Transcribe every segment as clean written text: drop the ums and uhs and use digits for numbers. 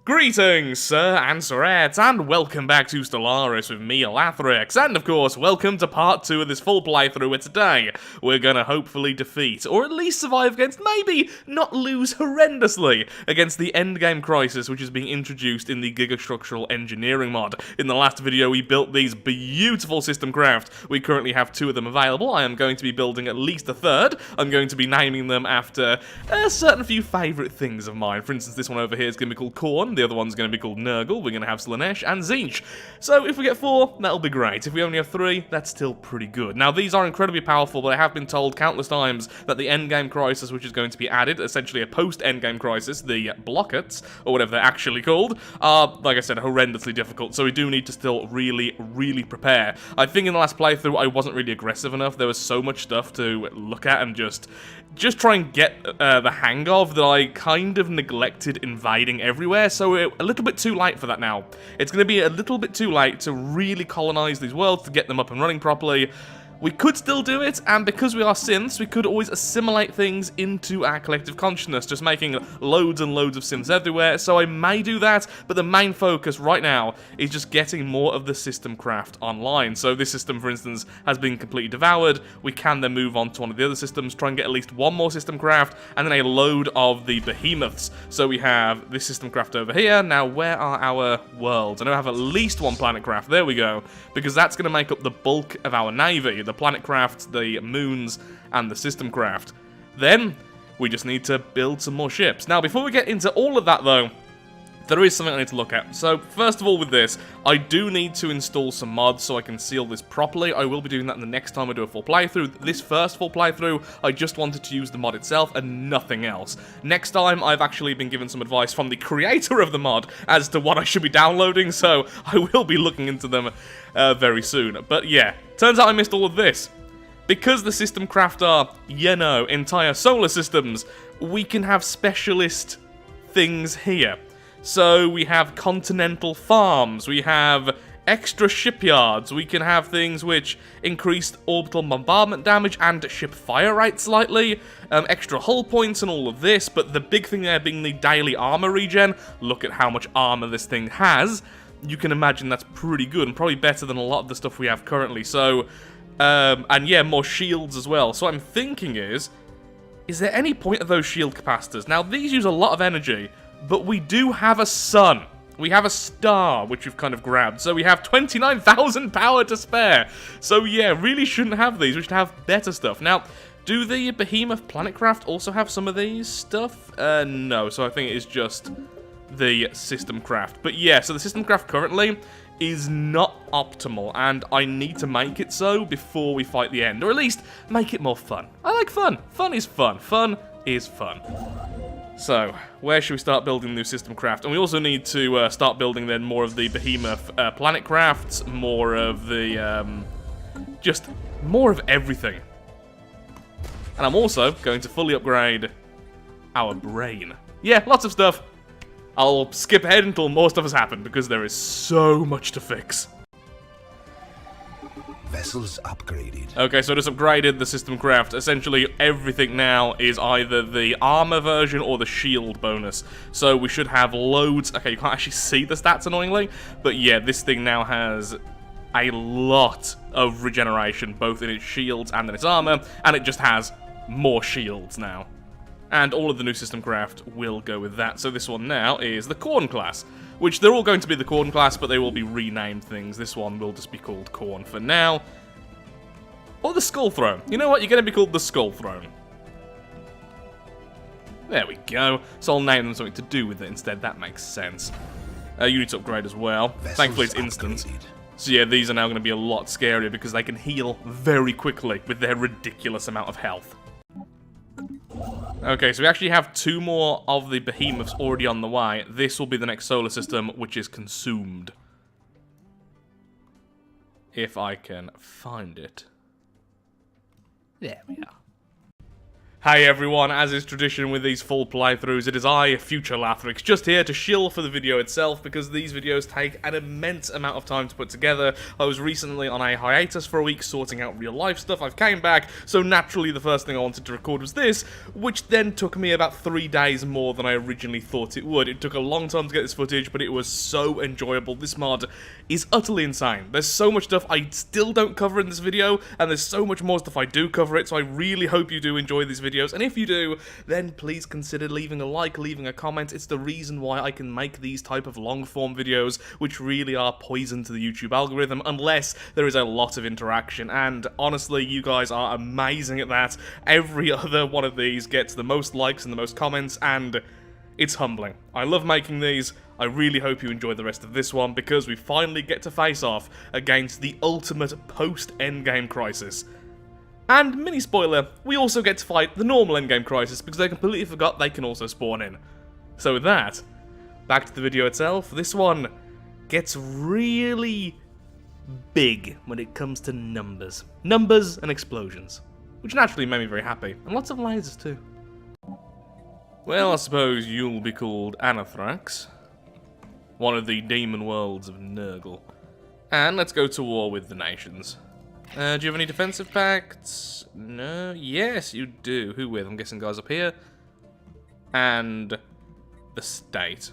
Greetings, sir and sirettes, and welcome back to Stellaris with me, Lathrix, and of course, welcome to part 2 of this full playthrough where today we're gonna hopefully defeat, or at least survive against, maybe not lose horrendously, against the endgame crisis which is being introduced in the Gigastructural engineering mod. In the last video we built these beautiful system craft. We currently have 2 of them available. I am going to be building at least a third. I'm going to be naming them after a certain few favourite things of mine. For instance, this one over here is going to be called Corn. The other one's going to be called Nurgle. We're going to have Slanesh and Zinch. So if we get 4, that'll be great. If we only have 3, that's still pretty good. Now these are incredibly powerful, but I have been told countless times that the endgame crisis which is going to be added, essentially a post-endgame crisis, the blockets, or whatever they're actually called, are, like I said, horrendously difficult. So we do need to still really prepare. I think in the last playthrough I wasn't really aggressive enough. There was so much stuff to look at and just try and get the hang of that I kind of neglected invading everywhere, so we're a little bit too late for that now. It's going to be a little bit too late to really colonize these worlds, to get them up and running properly. We could still do it, and because we are synths, we could always assimilate things into our collective consciousness, just making loads and loads of synths everywhere, so I may do that, but the main focus right now is just getting more of the system craft online. So this system, for instance, has been completely devoured. We can then move on to one of the other systems, try and get at least one more system craft, and then a load of the behemoths. So we have this system craft over here. Now, where are our worlds? I know I have at least one planet craft. There we go, because that's going to make up the bulk of our navy. The planet craft, the moons, and the system craft. Then, we just need to build some more ships. Now, before we get into all of that, though, there is something I need to look at. So, first of all with this, I do need to install some mods so I can seal this properly. I will be doing that in the next time I do a full playthrough. This first full playthrough, I just wanted to use the mod itself and nothing else. Next time, I've actually been given some advice from the creator of the mod as to what I should be downloading, so I will be looking into them very soon. But yeah, turns out I missed all of this. Because the system craft are, you know, entire solar systems, we can have specialist things here. So we have continental farms, we have extra shipyards, we can have things which increase orbital bombardment damage and ship fire rate slightly, extra hull points and all of this, but the big thing there being the daily armor regen. Look at how much armor this thing has. You can imagine that's pretty good and probably better than a lot of the stuff we have currently. So, and yeah, more shields as well. So what I'm thinking is there any point of those shield capacitors? Now these use a lot of energy, but we do have a sun. We have a star, which we've kind of grabbed. So we have 29,000 power to spare. So yeah, really shouldn't have these. We should have better stuff. Now, do the Behemoth Planetcraft also have some of these stuff? No, so I think it is just the system craft. But yeah, so the system craft currently is not optimal, and I need to make it so before we fight the end. Or at least, make it more fun. I like fun. Fun is fun. Fun is fun. So, where should we start building new system craft? And we also need to start building then more of the Behemoth planet crafts, more of the, just more of everything. And I'm also going to fully upgrade our brain. Yeah, lots of stuff. I'll skip ahead until more stuff has happened, because there is so much to fix. Vessels upgraded. Okay, so I just upgraded the system craft. Essentially, everything now is either the armor version or the shield bonus. So we should have loads. Okay, you can't actually see the stats, annoyingly. But yeah, this thing now has a lot of regeneration, both in its shields and in its armor. And it just has more shields now. And all of the new system craft will go with that. So this one now is the Corn class, which they're all going to be the Corn class, but they will be renamed things. This one will just be called Corn for now. Or the Skull Throne. You know what? You're going to be called the Skull Throne. There we go. So I'll name them something to do with it instead. That makes sense. You need to upgrade as well. Thankfully it's instant. So yeah, these are now going to be a lot scarier because they can heal very quickly with their ridiculous amount of health. Okay, so we actually have 2 more of the behemoths already on the way. This will be the next solar system, which is consumed. If I can find it. There we are. Hey everyone, as is tradition with these full playthroughs, it is I, Future Lathrix, just here to shill for the video itself because these videos take an immense amount of time to put together. I was recently on a hiatus for a week sorting out real life stuff, I've came back, so naturally the first thing I wanted to record was this, which then took me about 3 days more than I originally thought it would. It took a long time to get this footage, but it was so enjoyable. This mod is utterly insane. There's so much stuff I still don't cover in this video, and there's so much more stuff I do cover it, so I really hope you do enjoy these videos, and if you do, then please consider leaving a like, leaving a comment. It's the reason why I can make these type of long-form videos, which really are poison to the YouTube algorithm, unless there is a lot of interaction, and honestly, you guys are amazing at that. Every other one of these gets the most likes and the most comments, and it's humbling. I love making these. I really hope you enjoy the rest of this one, because we finally get to face off against the ultimate post-endgame crisis. And, mini spoiler, we also get to fight the normal endgame crisis because they completely forgot they can also spawn in. So with that, back to the video itself. This one gets really big when it comes to numbers. Numbers and explosions, which naturally made me very happy. And lots of lasers too. Well, I suppose you'll be called Anathrax, one of the demon worlds of Nurgle. And let's go to war with the nations. Do you have any defensive pacts? No? Yes, you do. Who with? I'm guessing guys up here. And the state.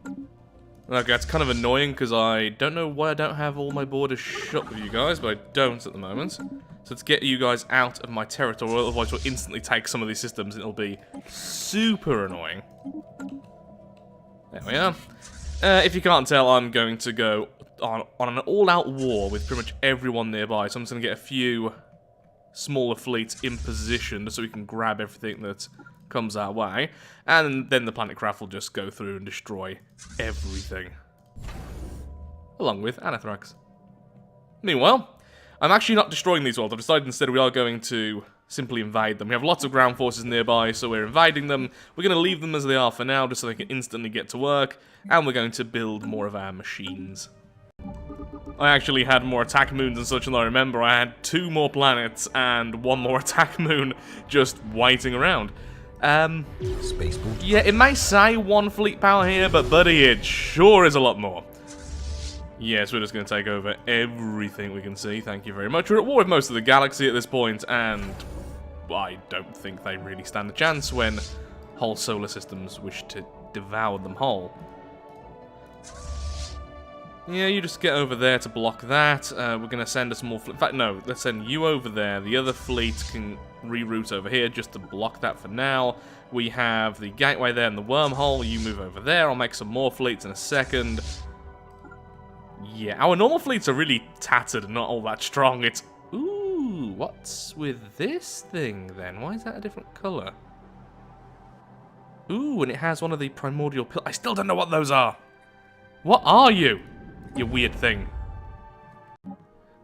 Okay, that's kind of annoying because I don't know why I don't have all my borders shut with you guys, but I don't at the moment. So let's get you guys out of my territory, otherwise we'll instantly take some of these systems and it'll be super annoying. There we are. If you can't tell, I'm going to go on an all-out war with pretty much everyone nearby, so I'm just going to get a few smaller fleets in position just so we can grab everything that comes our way, and then the planet craft will just go through and destroy everything, along with Anathrax. Meanwhile, I'm actually not destroying these worlds. I've decided instead we are going to simply invade them. We have lots of ground forces nearby, so we're invading them. We're going to leave them as they are for now, just so they can instantly get to work, and we're going to build more of our machines. I actually had more attack moons and such, and I remember I had 2 more planets and 1 more attack moon just waiting around. Spaceport. Yeah, it may say 1 fleet power here, but buddy, it sure is a lot more. Yes, we're just going to take over everything we can see, thank you very much. We're at war with most of the galaxy at this point, and I don't think they really stand a chance when whole solar systems wish to devour them whole. Yeah, you just get over there to block that. We're going to send a small fleet. In fact, no, let's send you over there. The other fleet can reroute over here just to block that for now. We have the gateway there and the wormhole. You move over there. I'll make some more fleets in a second. Yeah, our normal fleets are really tattered and not all that strong. It's... Ooh, what's with this thing then? Why is that a different colour? Ooh, and it has one of the primordial pillars. I still don't know what those are. What are you? You weird thing.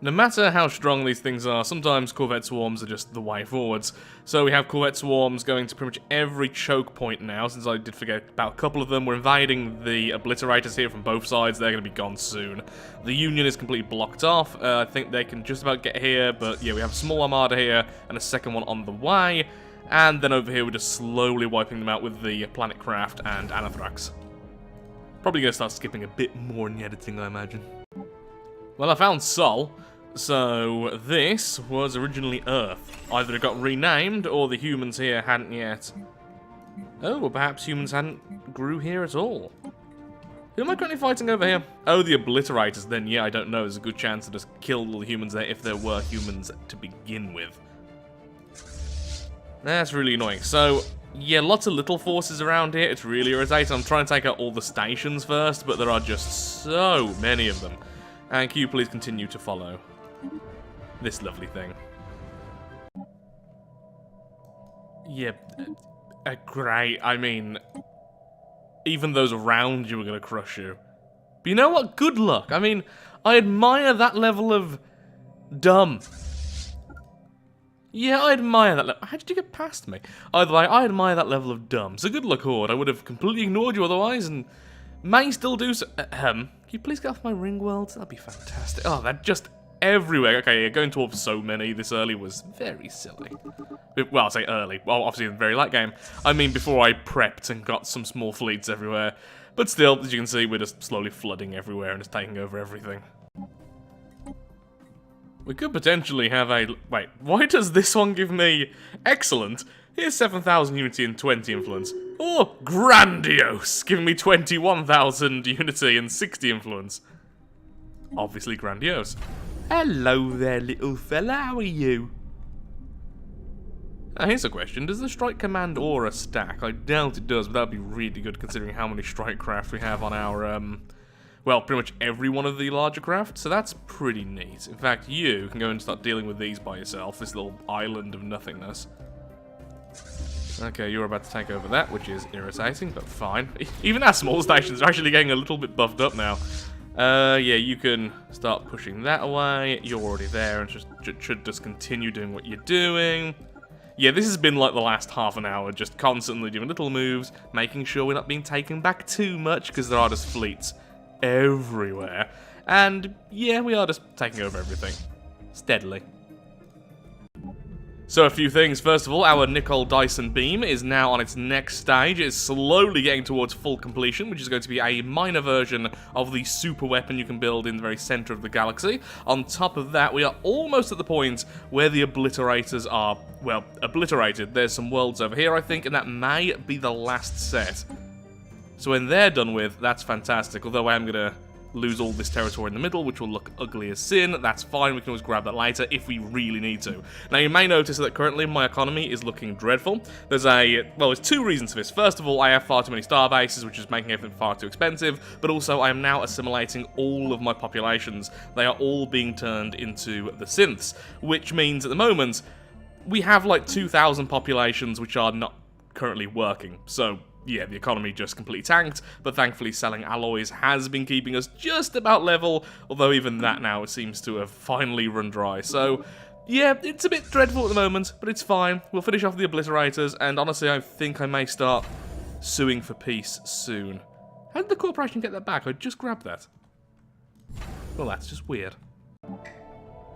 No matter how strong these things are, sometimes Corvette Swarms are just the way forwards. So we have Corvette Swarms going to pretty much every choke point now, since I did forget about a couple of them. We're invading the Obliterators here from both sides. They're going to be gone soon. The Union is completely blocked off. I think they can just about get here, but yeah, we have a small armada here and a second one on the way. And then over here we're just slowly wiping them out with the Planet Craft and Anathrax. Probably going to start skipping a bit more in the editing, I imagine. Well, I found Sol. So, this was originally Earth. Either it got renamed, or the humans here hadn't yet. Oh, or perhaps humans hadn't grew here at all. Who am I currently fighting over here? Oh, the Obliterators. Then, yeah, I don't know. There's a good chance to just kill all the humans there if there were humans to begin with. That's really annoying. So, yeah, lots of little forces around here. It's really irritating. I'm trying to take out all the stations first, but there are just so many of them. And can you please continue to follow this lovely thing? Yeah, great. I mean, even those around you are going to crush you. But you know what? Good luck. I mean, I admire that level of dumb. Yeah, I admire that level. How did you get past me? Either way, I admire that level of dumb. So good luck, Horde. I would have completely ignored you otherwise, and may still do so. Can you please get off my ring world? That'd be fantastic. Oh, that just everywhere. Okay, yeah, going towards so many this early was very silly. Well, I'll say early. Well, obviously in the very late game. I mean, before I prepped and got some small fleets everywhere. But still, as you can see, we're just slowly flooding everywhere and just taking over everything. We could potentially have a... Wait, why does this one give me... Excellent. Here's 7,000 unity and 20 influence. Or grandiose, giving me 21,000 unity and 60 influence. Obviously grandiose. Hello there, little fella, how are you? Now here's a question, does the strike command aura stack? I doubt it does, but that would be really good considering how many strike craft we have on our, well, pretty much every one of the larger craft, so that's pretty neat. In fact, you can go and start dealing with these by yourself, this little island of nothingness. Okay, you're about to take over that, which is irritating, but fine. Even our small stations are actually getting a little bit buffed up now. Yeah, you can start pushing that away. You're already there and should just continue doing what you're doing. Yeah, this has been like the last half an hour, just constantly doing little moves, making sure we're not being taken back too much, because there are just fleets everywhere. And yeah, we are just taking over everything. Steadily. So a few things. First of all, our Nickel Dyson beam is now on its next stage. It is slowly getting towards full completion, which is going to be a minor version of the super weapon you can build in the very center of the galaxy. On top of that, we are almost at the point where the obliterators are, well, obliterated. There's some worlds over here, I think, and that may be the last set. So when they're done with, that's fantastic. Although I am going to lose all this territory in the middle, which will look ugly as sin. That's fine, we can always grab that later if we really need to. Now, you may notice that currently my economy is looking dreadful. There's two reasons for this. First of all, I have far too many star bases, which is making everything far too expensive, but also I am now assimilating all of my populations. They are all being turned into the synths, which means at the moment, we have like 2,000 populations which are not currently working, so yeah, the economy just completely tanked, but thankfully selling alloys has been keeping us just about level, although even that now seems to have finally run dry. So, yeah, it's a bit dreadful at the moment, but it's fine. We'll finish off the obliterators, and honestly, I think I may start suing for peace soon. How did the corporation get that back? I just grabbed that. Well, that's just weird.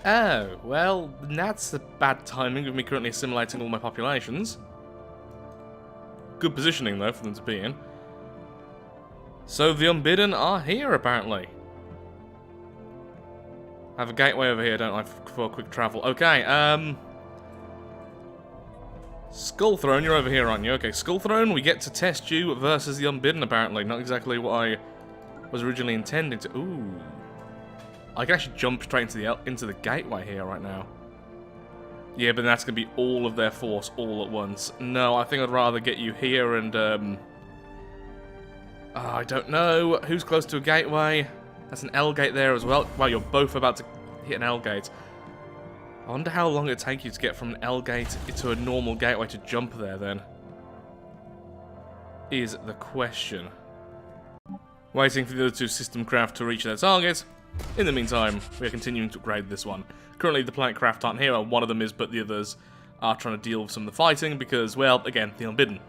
Oh, well, that's a bad timing of me currently assimilating all my populations. Good positioning, though, for them to be in. So the Unbidden are here, apparently. I have a gateway over here, don't I, for quick travel. Okay, Skull Throne, you're over here, aren't you? Okay, Skull Throne, we get to test you versus the Unbidden, apparently. Not exactly what I was originally intending to... Ooh. I can actually jump straight into the gateway here right now. Yeah, but that's going to be all of their force all at once. No, I think I'd rather get you here and, I don't know. Who's close to a gateway? That's an L gate there as well. Well, you're both about to hit an L gate. I wonder how long it'd take you to get from an L gate to a normal gateway to jump there, then. Is the question. Waiting for the other two system craft to reach their target. In the meantime, we are continuing to upgrade this one. Currently, the planet craft aren't here. One of them is, but the others are trying to deal with some of the fighting because, well, again, the Unbidden.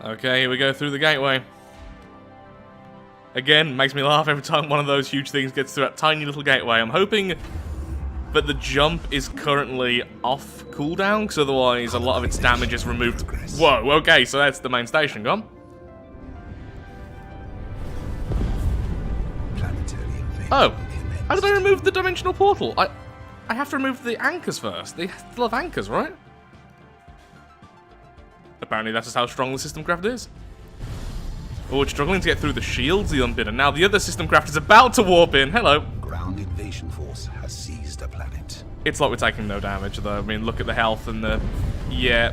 Okay, here we go through the gateway. Again, makes me laugh every time one of those huge things gets through that tiny little gateway. I'm hoping that the jump is currently off cooldown, because otherwise a lot of its damage is removed. Whoa, okay, so that's the main station gone. Oh, how did I remove the dimensional portal? I have to remove the anchors first. They still have anchors, right? Apparently that's just how strong the system craft is. Oh, it's struggling to get through the shields, the Unbidden. Now the other system craft is about to warp in. Hello. Ground invasion force has seized a planet. It's like we're taking no damage, though. I mean, look at the health and the... Yeah.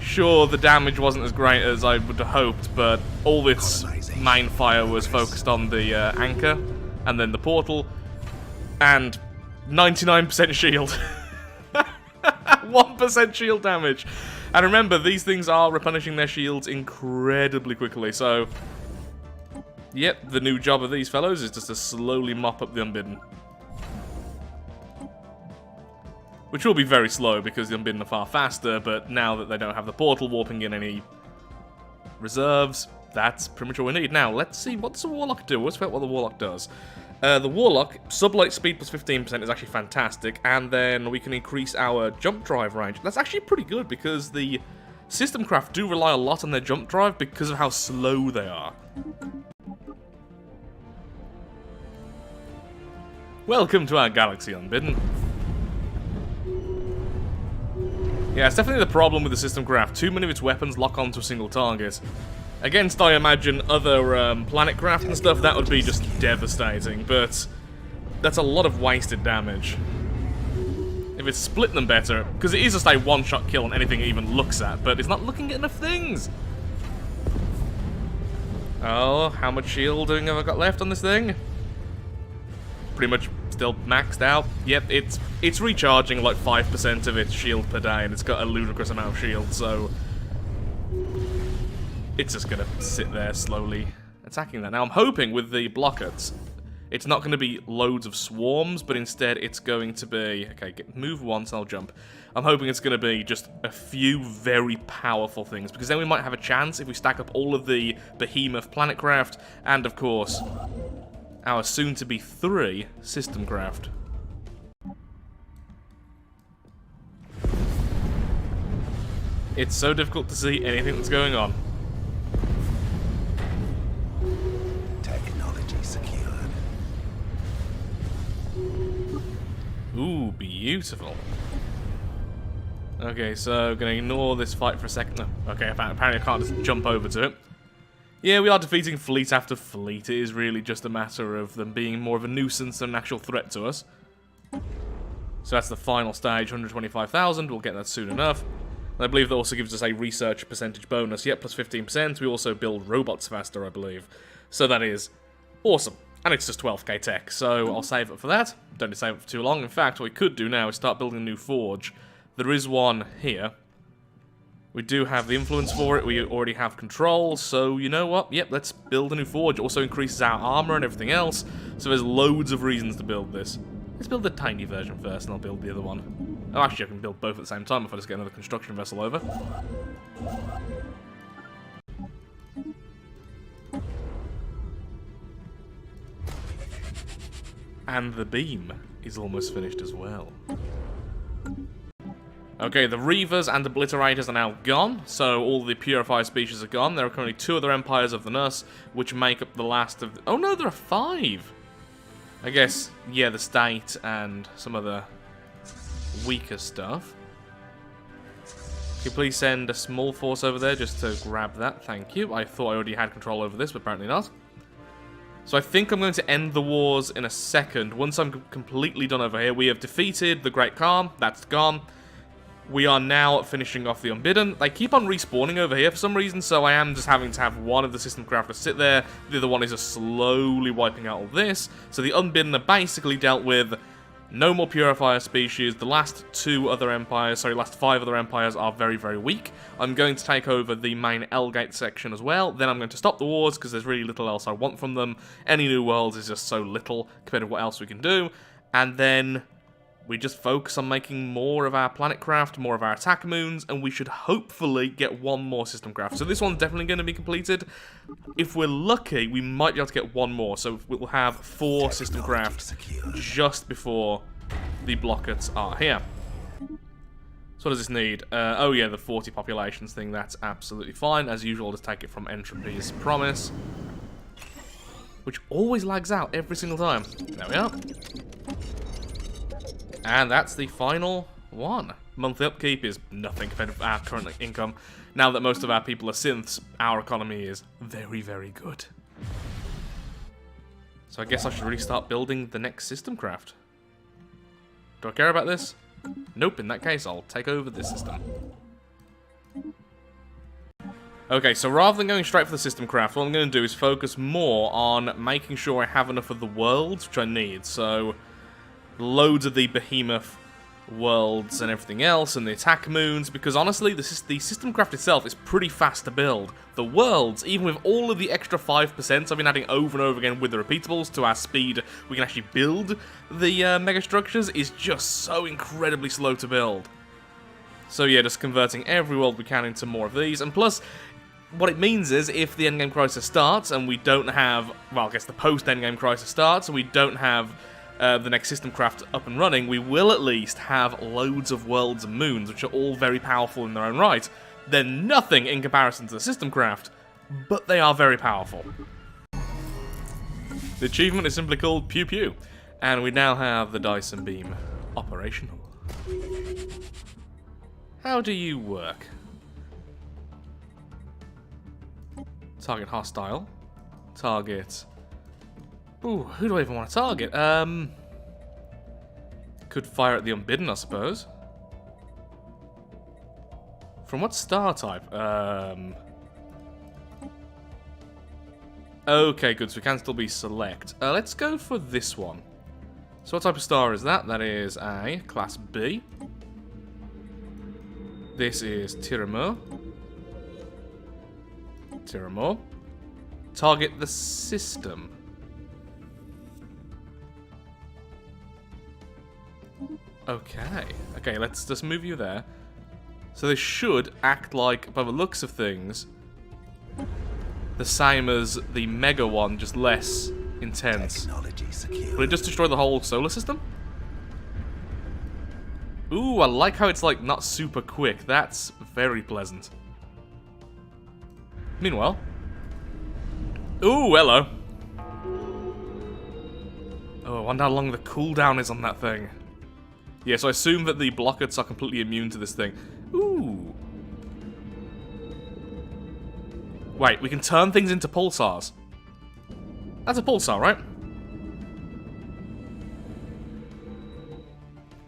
Sure, the damage wasn't as great as I would have hoped, but all this main fire was focused on the anchor, and then the portal, and 99% shield. 1% shield damage. And remember, these things are replenishing their shields incredibly quickly, so... Yep, the new job of these fellows is just to slowly mop up the Unbidden. Which will be very slow because the Unbidden are far faster, but now that they don't have the portal warping in any reserves, that's pretty much all we need. Now, let's see, what does the Warlock do? Let's find out what the Warlock does. The Warlock, sublight speed plus 15% is actually fantastic, and then we can increase our jump drive range. That's actually pretty good, because the system craft do rely a lot on their jump drive because of how slow they are. Welcome to our galaxy, Unbidden. Yeah, it's definitely the problem with the system craft. Too many of its weapons lock onto a single target. Against, I imagine, other planet craft and stuff, that would be just devastating, but that's a lot of wasted damage. If it's split them better, because it is just a one-shot kill on anything it even looks at, but it's not looking at enough things. Oh, how much shielding have I got left on this thing? Pretty much still maxed out. Yep, it's recharging like 5% of its shield per day, and it's got a ludicrous amount of shield, so it's just gonna sit there slowly attacking that. Now I'm hoping with the blockets, it's not going to be loads of swarms, but instead it's going to be, okay, move once and I'll jump. I'm hoping it's going to be just a few very powerful things, because then we might have a chance if we stack up all of the behemoth planet craft, and of course, our soon-to-be 3 system craft. It's so difficult to see anything that's going on. Technology secured. Ooh, beautiful. Okay, so gonna ignore this fight for a second. No, okay, apparently I can't just jump over to it. Yeah, we are defeating fleet after fleet. It is really just a matter of them being more of a nuisance than an actual threat to us. So that's the final stage, 125,000. We'll get that soon enough. And I believe that also gives us a research percentage bonus. Yep, plus 15%. We also build robots faster, I believe. So that is awesome. And it's just 12k tech, so I'll save it for that. Don't need to save it for too long. In fact, what we could do now is start building a new forge. There is one here. We do have the influence for it, we already have control, so you know what? Yep, let's build a new forge. It also increases our armor and everything else, so there's loads of reasons to build this. Let's build the tiny version first, and I'll build the other one. Oh, actually, I can build both at the same time if I just get another construction vessel over. And the beam is almost finished as well. Okay, the Reavers and Obliterators are now gone, so all the Purifier species are gone. There are currently 2 other Empires of the Nurse, which make up the last of... Oh no, there are 5! I guess, yeah, the State and some other weaker stuff. Can you please send a small force over there just to grab that? Thank you. I thought I already had control over this, but apparently not. So I think I'm going to end the wars in a second. Once I'm completely done over here, we have defeated the Great Khan. That's gone. We are now finishing off the Unbidden. They keep on respawning over here for some reason, so I am just having to have one of the system crafters sit there. The other one is just slowly wiping out all this. So the Unbidden are basically dealt with. No more Purifier species. The last 5 other empires are very, very weak. I'm going to take over the main L-Gate section as well. Then I'm going to stop the wars, because there's really little else I want from them. Any new worlds is just so little compared to what else we can do. And then we just focus on making more of our planet craft, more of our attack moons, and we should hopefully get one more system craft. So this one's definitely going to be completed. If we're lucky, we might be able to get one more. So we'll have 4 system craft just before the blockets are here. So what does this need? Oh yeah, the 40 populations thing, that's absolutely fine. As usual, I'll just take it from Entropy as promise, which always lags out every single time. There we are. And that's the final one. Monthly upkeep is nothing compared to our current income. Now that most of our people are synths, our economy is very, very good. So I guess I should really start building the next system craft. Do I care about this? Nope, in that case, I'll take over this system. Okay, so rather than going straight for the system craft, what I'm going to do is focus more on making sure I have enough of the worlds, which I need. So loads of the behemoth worlds and everything else, and the attack moons, because honestly, the system craft itself is pretty fast to build. The worlds, even with all of the extra 5% I've been adding over and over again with the repeatables to our speed, we can actually build the megastructures, is just so incredibly slow to build. So yeah, just converting every world we can into more of these, and plus, what it means is, if the endgame crisis starts and we don't have, well, I guess the post-endgame crisis starts and we don't have the next system craft up and running, we will at least have loads of worlds and moons, which are all very powerful in their own right. They're nothing in comparison to the system craft, but they are very powerful. The achievement is simply called Pew Pew, and we now have the Dyson beam operational. How do you work? Target hostile. Target. Ooh, who do I even want to target? Could fire at the Unbidden, I suppose. From what star type? Okay, good, so we can still be select. Let's go for this one. So what type of star is that? That is a Class B. This is Tiramur. Tiramur. Target the system. Okay. Okay, let's just move you there. So they should act like, by the looks of things, the same as the Mega one, just less intense. Will it just destroy the whole solar system? Ooh, I like how it's like not super quick. That's very pleasant. Meanwhile. Ooh, hello. Oh, I wonder how long the cooldown is on that thing. Yeah, so I assume that the blockets are completely immune to this thing. Ooh. Wait, we can turn things into pulsars. That's a pulsar, right?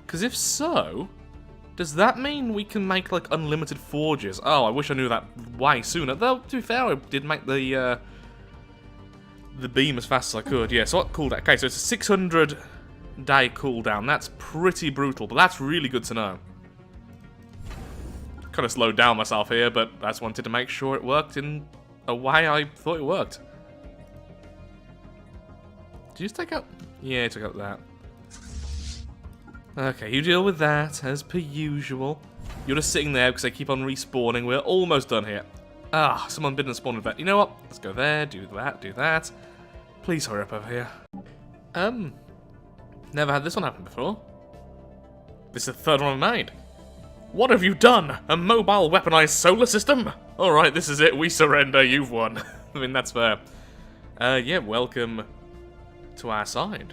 Because if so, does that mean we can make, like, unlimited forges? Oh, I wish I knew that way sooner. Though, to be fair, I did make the beam as fast as I could. Yeah, so what cooldown? Okay, so it's a 600-day cooldown. That's pretty brutal, but that's really good to know. Kind of slowed down myself here, but I just wanted to make sure it worked in a way I thought it worked. Did you just take out? Yeah, I took out that. Okay, you deal with that, as per usual. You're just sitting there because they keep on respawning. We're almost done here. Ah, some Unbidden spawned with that. You know what? Let's go there, do that, do that. Please hurry up over here. Never had this one happen before. This is the third one I made. What have you done? A mobile weaponized solar system? Alright, this is it. We surrender. You've won. I mean, that's fair. Yeah, welcome to our side.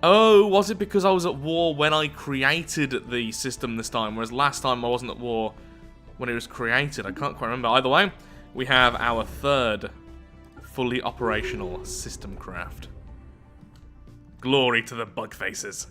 Oh, was it because I was at war when I created the system this time, whereas last time I wasn't at war when it was created? I can't quite remember. Either way, we have our third fully operational system craft. Glory to the bug faces.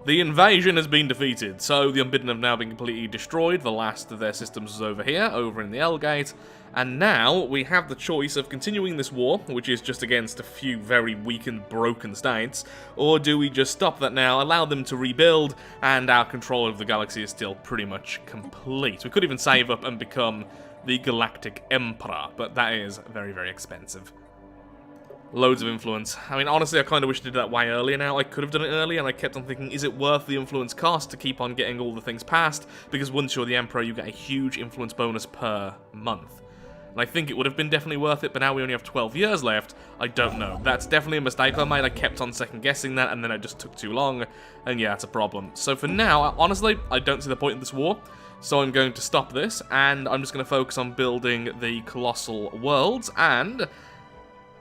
The invasion has been defeated, so the Unbidden have now been completely destroyed. The last of their systems is over here, over in the L-Gate. And now we have the choice of continuing this war, which is just against a few very weak and broken states, or do we just stop that now, allow them to rebuild, and our control of the galaxy is still pretty much complete. We could even save up and become the Galactic Emperor, but that is very, very expensive. Loads of influence. I mean, honestly, I kind of wish I did that way earlier now. I could have done it earlier, and I kept on thinking, is it worth the influence cost to keep on getting all the things passed? Because once you're the Emperor, you get a huge influence bonus per month. And I think it would have been definitely worth it, but now we only have 12 years left. I don't know. That's definitely a mistake I made. I kept on second-guessing that, and then it just took too long. And yeah, it's a problem. So for now, honestly, I don't see the point in this war. So I'm going to stop this, and I'm just going to focus on building the colossal worlds, and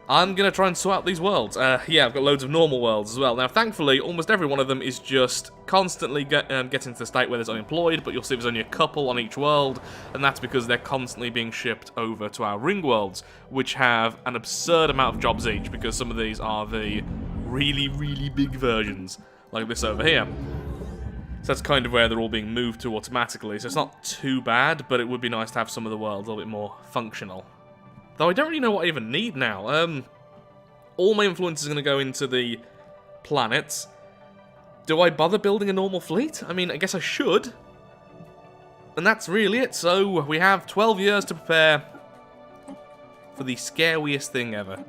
I'm going to try and sort out these worlds. Yeah, I've got loads of normal worlds as well. Now, thankfully, almost every one of them is just constantly getting to the state where there's unemployed, but you'll see there's only a couple on each world, and that's because they're constantly being shipped over to our ring worlds, which have an absurd amount of jobs each, because some of these are the really, really big versions, like this over here. So that's kind of where they're all being moved to automatically, so it's not too bad, but it would be nice to have some of the worlds a little bit more functional. Though I don't really know what I even need now. All my influence is going to go into the planets. Do I bother building a normal fleet? I mean, I guess I should. And that's really it. So we have 12 years to prepare for the scariest thing ever.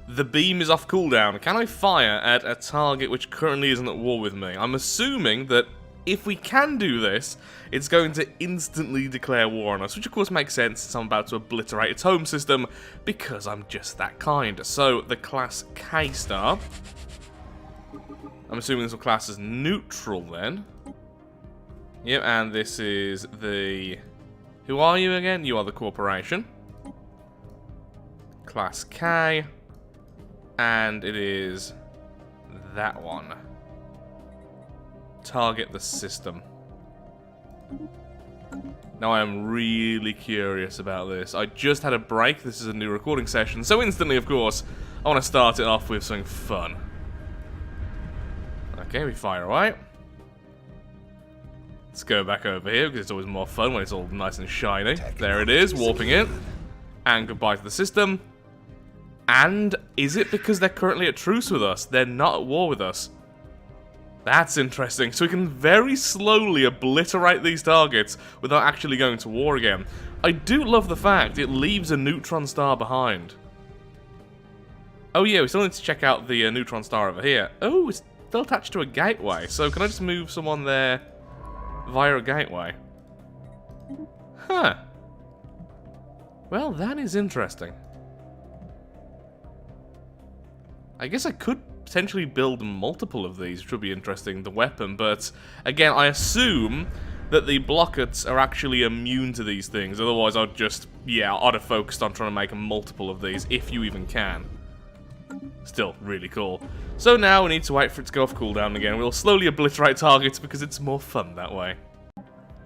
The beam is off cooldown. Can I fire at a target which currently isn't at war with me? I'm assuming that If we can do this, it's going to instantly declare war on us, which of course makes sense since I'm about to obliterate its home system, because I'm just that kind. So, the class K star. I'm assuming this will class as neutral then. Yep, and this is the... Who are you again? You are the corporation. Class K. And it is that one. Target the system. Now I am really curious about this. I just had a break. This is a new recording session. So instantly, of course, I want to start it off with something fun. Okay, we fire away. Let's go back over here, because it's always more fun when it's all nice and shiny. There it is, warping in. And goodbye to the system. And is it because they're currently at truce with us? They're not at war with us. That's interesting. So we can very slowly obliterate these targets without actually going to war again. I do love the fact it leaves a neutron star behind. Oh yeah, we still need to check out the neutron star over here. Oh, it's still attached to a gateway. So can I just move someone there via a gateway? Huh. Well, that is interesting. I guess I could potentially build multiple of these, which would be interesting, the weapon, but again, I assume that the blockets are actually immune to these things, otherwise I'd just, yeah, I'd have focused on trying to make multiple of these, if you even can. Still, really cool. So now we need to wait for it to go off cooldown again. We'll slowly obliterate targets because it's more fun that way.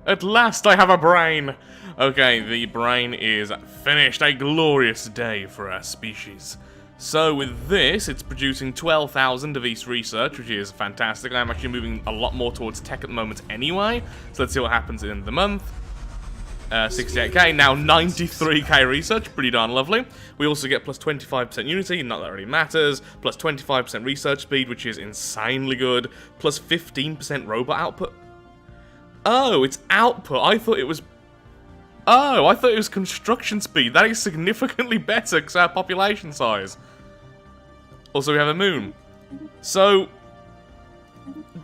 At last I have a brain! Okay, the brain is finished. A glorious day for our species. So with this, it's producing 12,000 of East Research, which is fantastic. I'm actually moving a lot more towards tech at the moment anyway, so let's see what happens at the end of the month. 68k, now 93k research, pretty darn lovely. We also get plus 25% unity, not that really matters, plus 25% research speed, which is insanely good, plus 15% robot output. Oh, it's output, I thought it was... Oh, I thought it was construction speed. That is significantly better because of our population size. Also, we have a moon. So,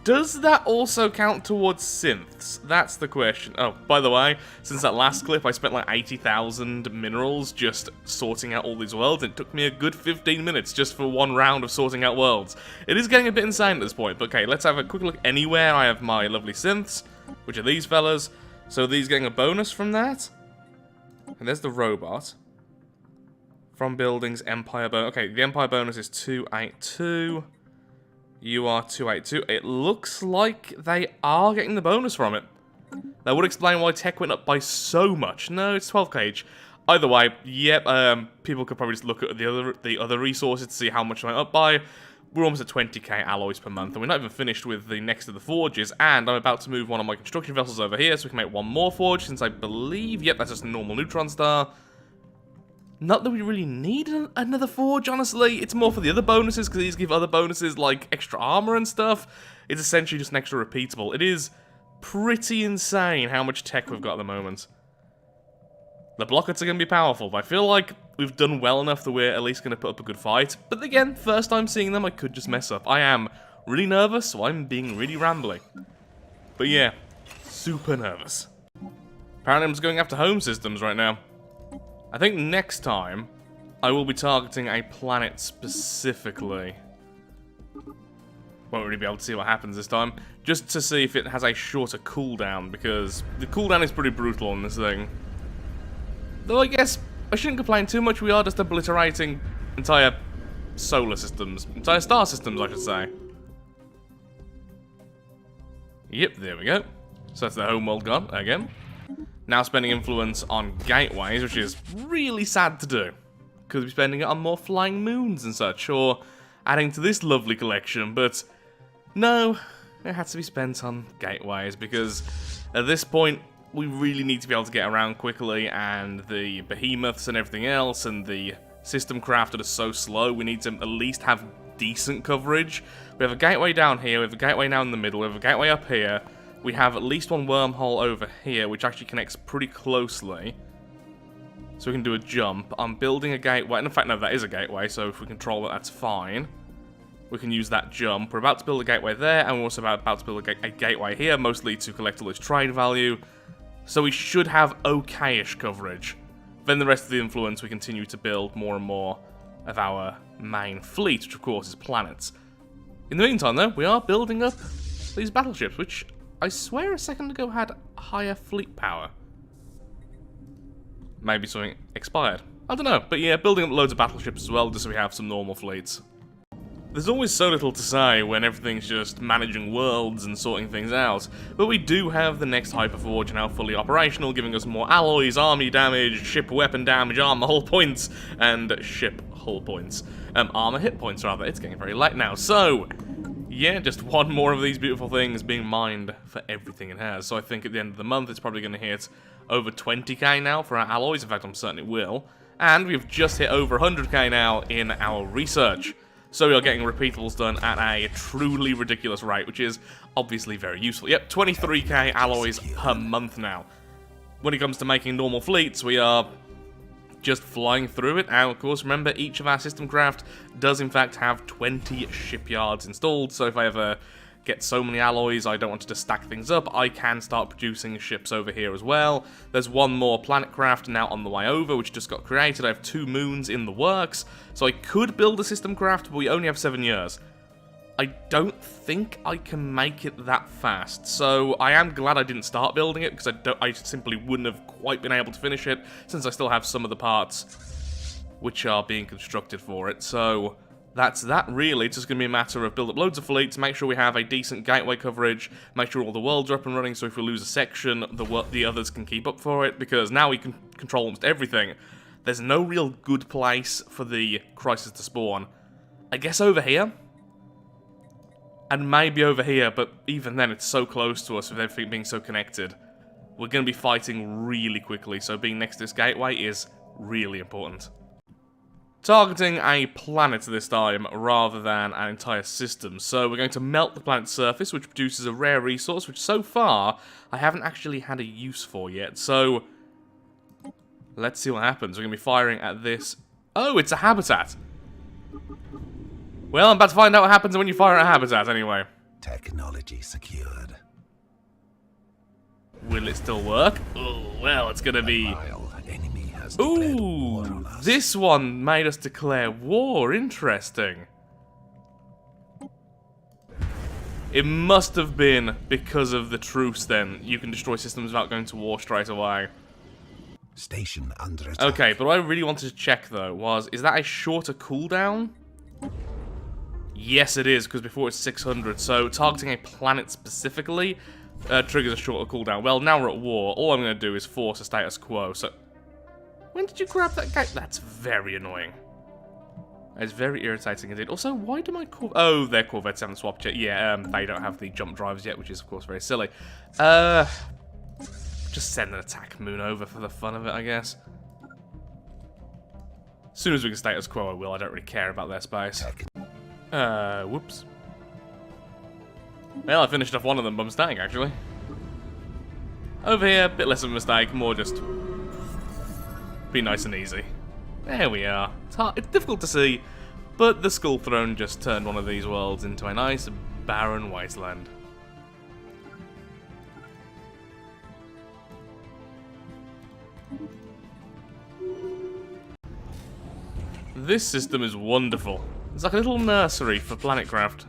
does that also count towards synths? That's the question. Oh, by the way, since that last clip, I spent like 80,000 minerals just sorting out all these worlds. It took me a good 15 minutes just for one round of sorting out worlds. It is getting a bit insane at this point. But okay, let's have a quick look anywhere. I have my lovely synths, which are these fellas. So these getting a bonus from that. And there's the robot. From buildings, Empire bonus. Okay, the Empire bonus is 282. You are 282. It looks like they are getting the bonus from it. That would explain why tech went up by so much. No, it's 12k each. Either way, yep, people could probably just look at the other resources to see how much it went up by. We're almost at 20k alloys per month, and we're not even finished with the next of the forges, and I'm about to move one of my construction vessels over here so we can make one more forge, since I believe, yep, that's just a normal neutron star. Not that we really need another forge, honestly. It's more for the other bonuses, because these give other bonuses, like extra armor and stuff. It's essentially just an extra repeatable. It is pretty insane how much tech we've got at the moment. The blockets are going to be powerful, but I feel like we've done well enough that we're at least going to put up a good fight. But again, first time seeing them, I could just mess up. I am really nervous, so I'm being really rambly. But yeah, super nervous. Apparently I'm just going after home systems right now. I think next time, I will be targeting a planet specifically. Won't really be able to see what happens this time. Just to see if it has a shorter cooldown, because the cooldown is pretty brutal on this thing. Though I guess I shouldn't complain too much, we are just obliterating entire solar systems. Entire star systems, I should say. Yep, there we go. So that's the home world gone, again. Now spending influence on gateways, which is really sad to do. Could be spending it on more flying moons and such, or adding to this lovely collection, but no, it had to be spent on gateways, because at this point, we really need to be able to get around quickly, and the behemoths and everything else, and the system craft that are so slow, we need to at least have decent coverage. We have a gateway down here, we have a gateway now in the middle, we have a gateway up here, we have at least one wormhole over here, which actually connects pretty closely. So we can do a jump. I'm building a gateway, in fact no, that is a gateway, so if we control it, that's fine. we can use that jump. We're about to build a gateway there, and we're also about to build a gateway here, mostly to collect all this trade value. So we should have okay-ish coverage. Then the rest of the influence, we continue to build more and more of our main fleet, which of course is planets. In the meantime, though, we are building up these battleships, which I swear a second ago had higher fleet power. Maybe something expired. I don't know, but yeah, building up loads of battleships as well, just so we have some normal fleets. There's always so little to say when everything's just managing worlds and sorting things out, but we do have the next Hyperforge now fully operational, giving us more alloys, army damage, ship weapon damage, armor hull points, and ship hull points. Armor hit points, rather. It's getting very late now, so yeah, just one more of these beautiful things being mined for everything it has. So I think at the end of the month it's probably going to hit over 20k now for our alloys. In fact, I'm certain it will. And we've just hit over 100k now in our research. So we are getting repeatables done at a truly ridiculous rate, which is obviously very useful. Yep, 23k alloys per month now. When it comes to making normal fleets, we are just flying through it. And of course, remember, each of our system craft does in fact have 20 shipyards installed. So if I ever get so many alloys I don't want to just stack things up, I can start producing ships over here as well. There's one more planet craft now on the way over, which just got created. I have 2 moons in the works, so I could build a system craft, but we only have 7 years. I don't think I can make it that fast, so I am glad I didn't start building it, because I simply wouldn't have quite been able to finish it, since I still have some of the parts which are being constructed for it. So that's that, really. It's just going to be a matter of build up loads of fleets, make sure we have a decent gateway coverage, make sure all the worlds are up and running, so if we lose a section, the others can keep up for it, because now we can control almost everything. There's no real good place for the crisis to spawn. I guess over here? And maybe over here, but even then it's so close to us with everything being so connected. We're going to be fighting really quickly, so being next to this gateway is really important. Targeting a planet this time, rather than an entire system. So we're going to melt the planet's surface, which produces a rare resource, which so far I haven't actually had a use for yet. So let's see what happens. We're going to be firing at this. Oh, it's a habitat. Well, I'm about to find out what happens when you fire at a habitat, anyway. Technology secured. Will it still work? Oh, well, it's going to be... Ooh, this one made us declare war. Interesting. It must have been because of the truce, then. You can destroy systems without going to war straight away. Station under attack. Okay, but what I really wanted to check, though, was... Is that a shorter cooldown? Yes, it is, because before it's 600. So targeting a planet specifically triggers a shorter cooldown. Well, now we're at war. All I'm going to do is force a status quo. So... When did you grab that gate? That's very annoying. It's very irritating indeed. Also, why do my oh, their Corvettes haven't swapped yet. Yeah, they don't have the jump drivers yet, which is, of course, very silly. Just send an attack moon over for the fun of it, I guess. As soon as we can status quo, I will. I don't really care about their space. Whoops. Well, I finished off one of them by mistake, actually. Over here, bit less of a mistake, more just... be nice and easy. There we are. It's difficult to see, but the Skull Throne just turned one of these worlds into a nice, barren wasteland. This system is wonderful. It's like a little nursery for planetcraft.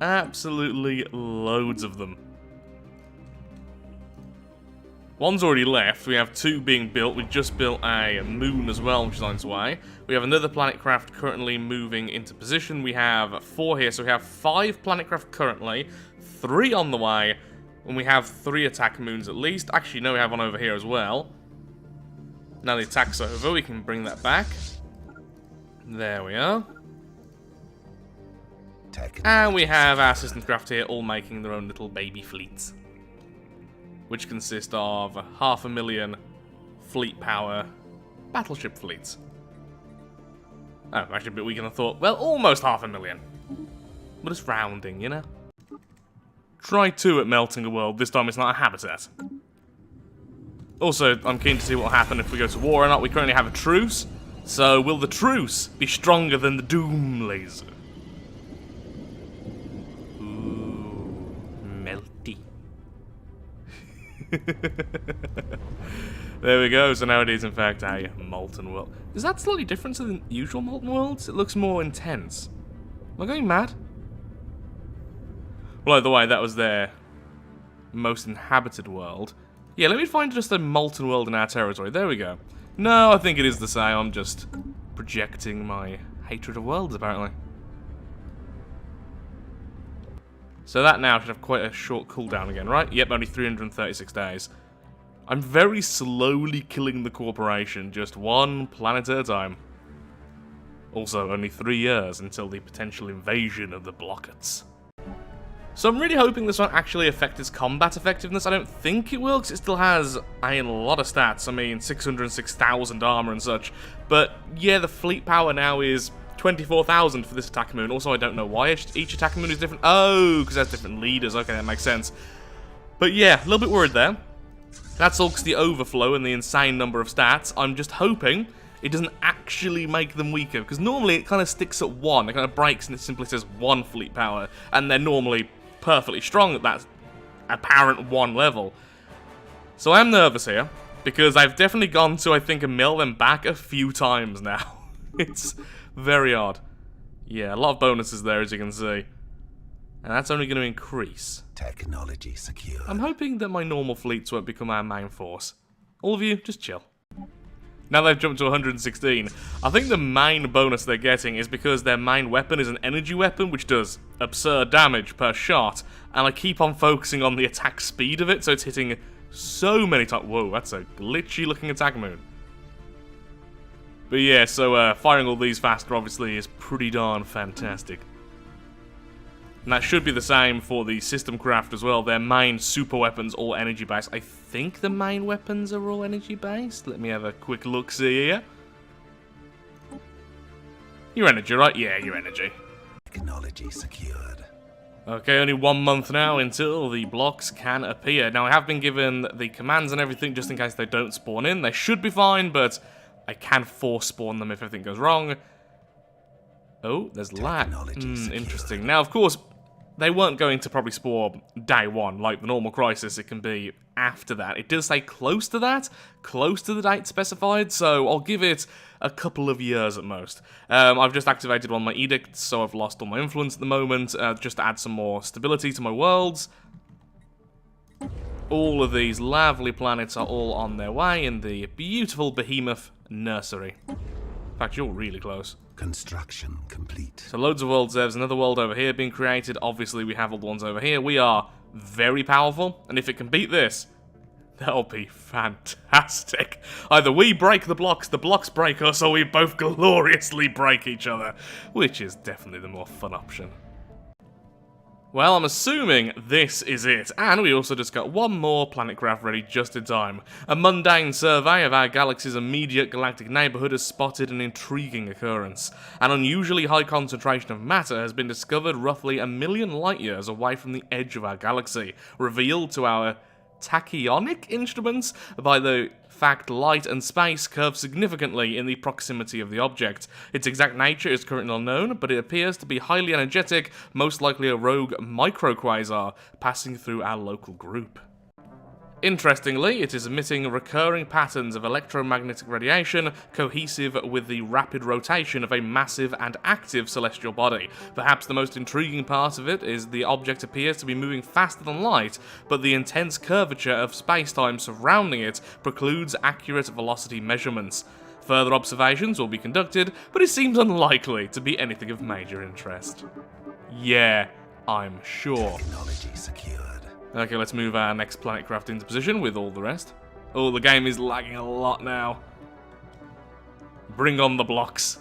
Absolutely loads of them. One's already left. We have 2 being built. We just built a moon as well, which is on its way. We have another planet craft currently moving into position. We have 4 here, so we have 5 planet craft currently, 3 on the way, and we have 3 attack moons at least. Actually, no, we have one over here as well. Now the attack's over, we can bring that back. There we are. And we have our system craft here, all making their own little baby fleets, which consist of 500,000 fleet power battleship fleets. Oh, actually a bit weaker than I thought. Well, almost 500,000. But it's rounding, you know? Try 2 at melting a world. This time it's not a habitat. Also, I'm keen to see what will happen if we go to war or not. We currently have a truce. So, will the truce be stronger than the Doom laser? There we go, so now it is in fact a molten world. Is that slightly different to the usual molten worlds? It looks more intense. Am I going mad? Well, either way, that was their most inhabited world. Yeah, let me find just a molten world in our territory. There we go. No, I think it is the same. I'm just projecting my hatred of worlds, apparently. So that now should have quite a short cooldown again, right? Yep, only 336 days. I'm very slowly killing the corporation, just one planet at a time. Also, only 3 years until the potential invasion of the Blockets. So I'm really hoping this won't actually affect its combat effectiveness. I don't think it will, because it still has a lot of stats. I mean, 606,000 armor and such. But yeah, the fleet power now is 24,000 for this attack moon. Also, I don't know why each attack moon is different. Oh, because it has different leaders. Okay, that makes sense. But yeah, a little bit worried there. That's all because the overflow and the insane number of stats. I'm just hoping it doesn't actually make them weaker, because normally it kind of sticks at 1. It kind of breaks and it simply says 1 fleet power, and they're normally perfectly strong at that apparent 1 level. So I am nervous here, because I've definitely gone to, I think, a mill then back a few times now. It's very odd. Yeah, a lot of bonuses there, as you can see. And that's only going to increase. Technology secure. I'm hoping that my normal fleets won't become our main force. All of you, just chill. Now they've jumped to 116. I think the main bonus they're getting is because their main weapon is an energy weapon, which does absurd damage per shot. And I keep on focusing on the attack speed of it, so it's hitting so many times. Whoa, that's a glitchy looking attack moon. But yeah, so firing all these faster obviously is pretty darn fantastic. And that should be the same for the system craft as well. Their main super weapons all energy based. I think the main weapons are all energy based. Let me have a quick look see here. Your energy, right? Yeah, your energy. Technology secured. Okay, only 1 month now until the blocks can appear. Now I have been given the commands and everything just in case they don't spawn in. They should be fine, but I can force spawn them if everything goes wrong. Oh, there's lag. Interesting. Now, of course, they weren't going to probably spawn day 1 like the normal crisis. It can be after that. It does say close to that, close to the date specified, so I'll give it a couple of years at most. I've just activated one of my edicts, so I've lost all my influence at the moment, just to add some more stability to my worlds. All of these lovely planets are all on their way in the beautiful behemoth nursery. In fact, you're really close. Construction complete. So loads of worlds. There's another world over here being created. Obviously, we have all the ones over here. We are very powerful, and if it can beat this, that'll be fantastic. Either we break the blocks break us, or we both gloriously break each other, which is definitely the more fun option. Well, I'm assuming this is it, and we also just got one more planet graph ready just in time. A mundane survey of our galaxy's immediate galactic neighbourhood has spotted an intriguing occurrence. An unusually high concentration of matter has been discovered roughly 1 million light-years away from the edge of our galaxy, revealed to our tachyonic instruments by the fact light and space curve significantly in the proximity of the object. Its exact nature is currently unknown, but it appears to be highly energetic, most likely a rogue microquasar passing through our local group. Interestingly, it is emitting recurring patterns of electromagnetic radiation cohesive with the rapid rotation of a massive and active celestial body. Perhaps the most intriguing part of it is the object appears to be moving faster than light, but the intense curvature of space-time surrounding it precludes accurate velocity measurements. Further observations will be conducted, but it seems unlikely to be anything of major interest. Yeah, I'm sure. Technology secured. Okay, let's move our next planet craft into position with all the rest. Oh, the game is lagging a lot now. Bring on the blocks.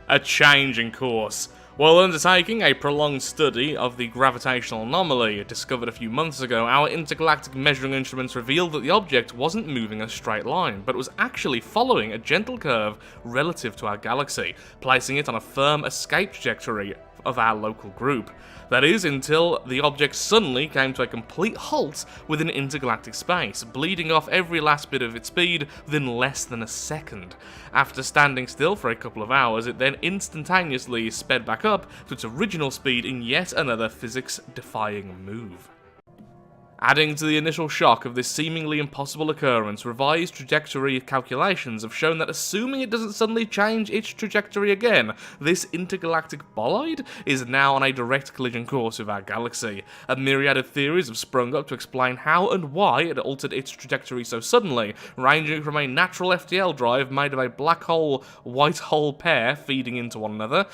A change in course. While undertaking a prolonged study of the gravitational anomaly discovered a few months ago, our intergalactic measuring instruments revealed that the object wasn't moving a straight line, but was actually following a gentle curve relative to our galaxy, placing it on a firm escape trajectory of our local group. That is, until the object suddenly came to a complete halt within intergalactic space, bleeding off every last bit of its speed within less than a second. After standing still for a couple of hours, it then instantaneously sped back up to its original speed in yet another physics-defying move. Adding to the initial shock of this seemingly impossible occurrence, revised trajectory calculations have shown that assuming it doesn't suddenly change its trajectory again, this intergalactic bolide is now on a direct collision course with our galaxy. A myriad of theories have sprung up to explain how and why it altered its trajectory so suddenly, ranging from a natural FTL drive made of a black hole, white hole pair feeding into one another,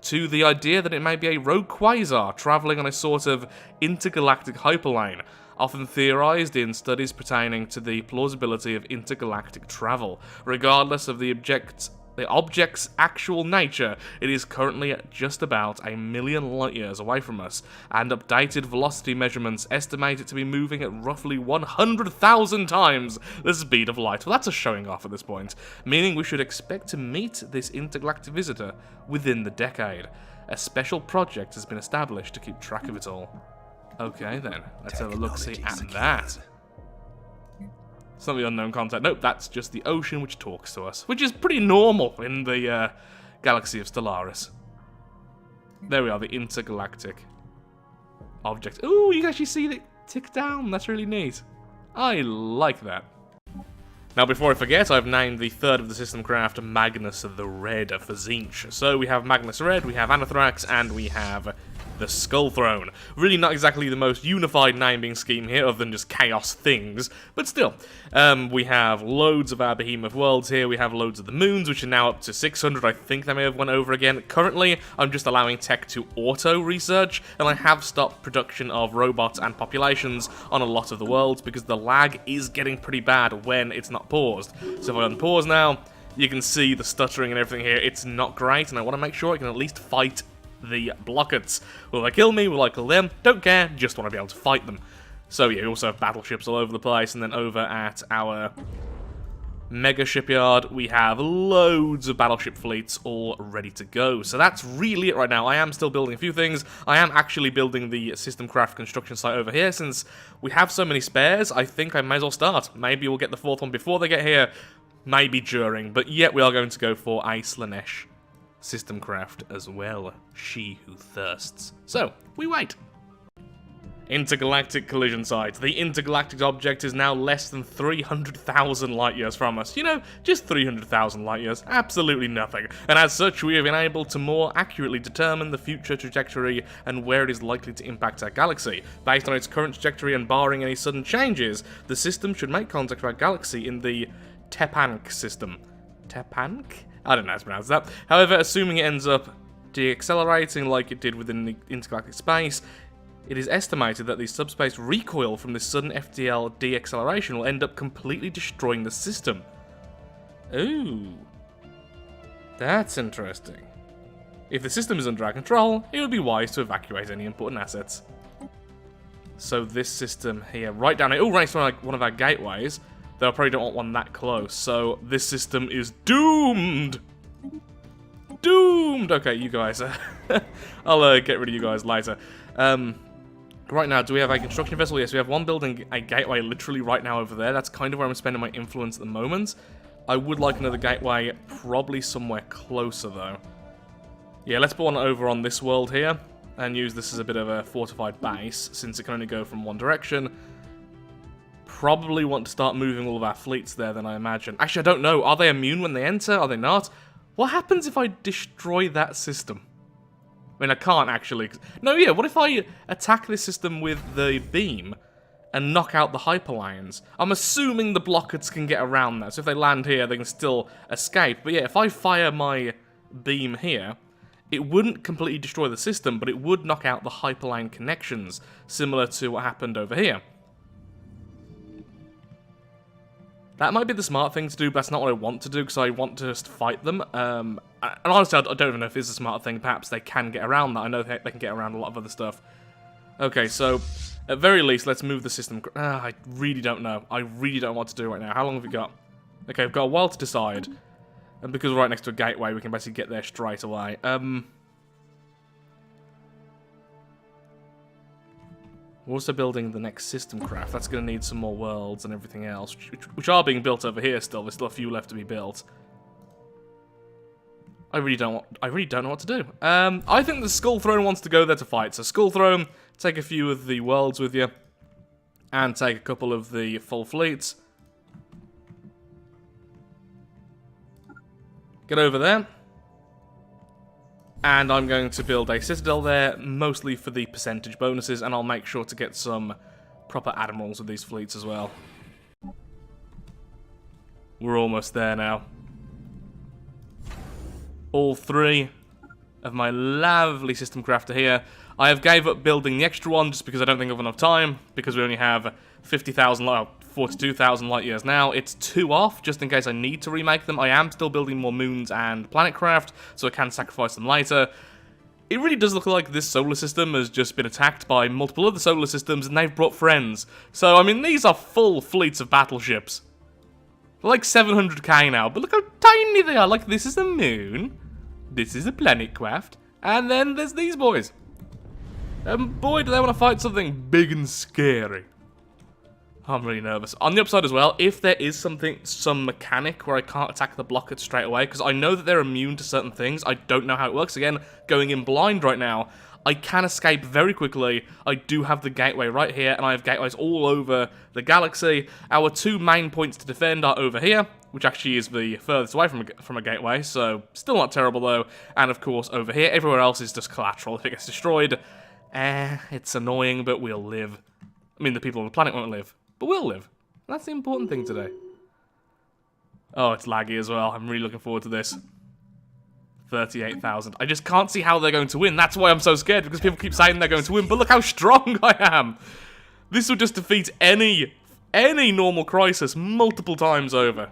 to the idea that it may be a rogue quasar travelling on a sort of intergalactic hyperlane, often theorized in studies pertaining to the plausibility of intergalactic travel. Regardless of the object's actual nature, it is currently at just about 1,000,000 light-years away from us, and updated velocity measurements estimate it to be moving at roughly 100,000 times the speed of light. Well, that's a showing off at this point, meaning we should expect to meet this intergalactic visitor within the decade. A special project has been established to keep track of it all. Okay then, let's have a look-see at that. It's not the unknown contact. Nope, that's just the ocean which talks to us, which is pretty normal in the galaxy of Stellaris. There we are, the intergalactic object. Ooh, you can actually see it tick down. That's really neat. I like that. Now, before I forget, I've named the third of the system craft Magnus the Red for Tzeentch. So we have Magnus Red, we have Anathrax, and we have the Skull Throne. Really not exactly the most unified naming scheme here, other than just chaos things, but still. We have loads of our behemoth worlds here, we have loads of the moons, which are now up to 600, I think they may have went over again. Currently, I'm just allowing tech to auto-research, and I have stopped production of robots and populations on a lot of the worlds, because the lag is getting pretty bad when it's not paused. So if I unpause now, you can see the stuttering and everything here. It's not great, and I want to make sure I can at least fight the Blockets. Will they kill me? Will I kill them? Don't care, just want to be able to fight them. So yeah, we also have battleships all over the place, and then over at our mega shipyard, we have loads of battleship fleets all ready to go. So that's really it right now. I am still building a few things. I am actually building the system craft construction site over here. Since we have so many spares, I think I may as well start. Maybe we'll get the fourth one before they get here, maybe during, but yet we are going to go for a Slanesh system craft as well. She who thirsts. So, we wait. Intergalactic collision site. The intergalactic object is now less than 300,000 light-years from us. You know, just 300,000 light-years. Absolutely nothing. And as such, we have been able to more accurately determine the future trajectory and where it is likely to impact our galaxy. Based on its current trajectory and barring any sudden changes, the system should make contact with our galaxy in the Tepank system. Tepank? I don't know how to pronounce that. However, assuming it ends up deaccelerating like it did within the intergalactic space, it is estimated that the subspace recoil from this sudden FTL deacceleration will end up completely destroying the system. Ooh. That's interesting. If the system is under our control, it would be wise to evacuate any important assets. So this system here, right down here, oh, right next to one of our gateways. Though I probably don't want one that close, so this system is doomed! Doomed! Okay, you guys. I'll get rid of you guys later. Right now, do we have a construction vessel? Yes, we have one building a gateway literally right now over there. That's kind of where I'm spending my influence at the moment. I would like another gateway, probably somewhere closer though. Yeah, let's put one over on this world here, and use this as a bit of a fortified base, since it can only go from one direction. Probably want to start moving all of our fleets there, then I imagine. Actually, I don't know. Are they immune when they enter? Are they not? What happens if I destroy that system? I mean, I can't actually. No, yeah, what if I attack this system with the beam and knock out the hyperlanes? I'm assuming the blockets can get around that, so if they land here, they can still escape. But yeah, if I fire my beam here, it wouldn't completely destroy the system, but it would knock out the hyperlane connections, similar to what happened over here. That might be the smart thing to do, but that's not what I want to do, because I want to just fight them. And honestly, I don't even know if it's a smart thing. Perhaps they can get around that. I know they can get around a lot of other stuff. Okay, so, at very least, let's move the system. I really don't know. I really don't know what to do right now. How long have we got? Okay, we've got a while to decide. And because we're right next to a gateway, we can basically get there straight away. We're also building the next system craft. That's going to need some more worlds and everything else, which are being built over here still. There's still a few left to be built. I really don't know what to do. I think the Skull Throne wants to go there to fight. So Skull Throne, take a few of the worlds with you. and take a couple of the full fleets. Get over there. And I'm going to build a citadel there, mostly for the percentage bonuses, and I'll make sure to get some proper admirals with these fleets as well. We're almost there now. All 3 of my lovely system crafter here. I have gave up building the extra one just because I don't think I have enough time, because we only have 50,000, 42,000 light years now. It's 2 off, just in case I need to remake them. I am still building more moons and planet craft, so I can sacrifice them later. It really does look like this solar system has just been attacked by multiple other solar systems, and they've brought friends. So, I mean, these are full fleets of battleships. They're like 700k now, but look how tiny they are. Like, this is the moon, this is a planet craft, and then there's these boys. And boy, do they want to fight something big and scary. I'm really nervous. On the upside as well, if there is some mechanic where I can't attack the blockets straight away, because I know that they're immune to certain things, I don't know how it works. Again, going in blind right now, I can escape very quickly. I do have the gateway right here, and I have gateways all over the galaxy. Our 2 main points to defend are over here, which actually is the furthest away from a gateway, so still not terrible though. And of course over here, everywhere else is just collateral. If it gets destroyed, it's annoying, but we'll live. I mean, the people on the planet won't live, but we'll live. That's the important thing today. Oh, it's laggy as well. I'm really looking forward to this. 38,000. I just can't see how they're going to win. That's why I'm so scared, because people keep saying they're going to win, but look how strong I am. This would just defeat any normal crisis multiple times over.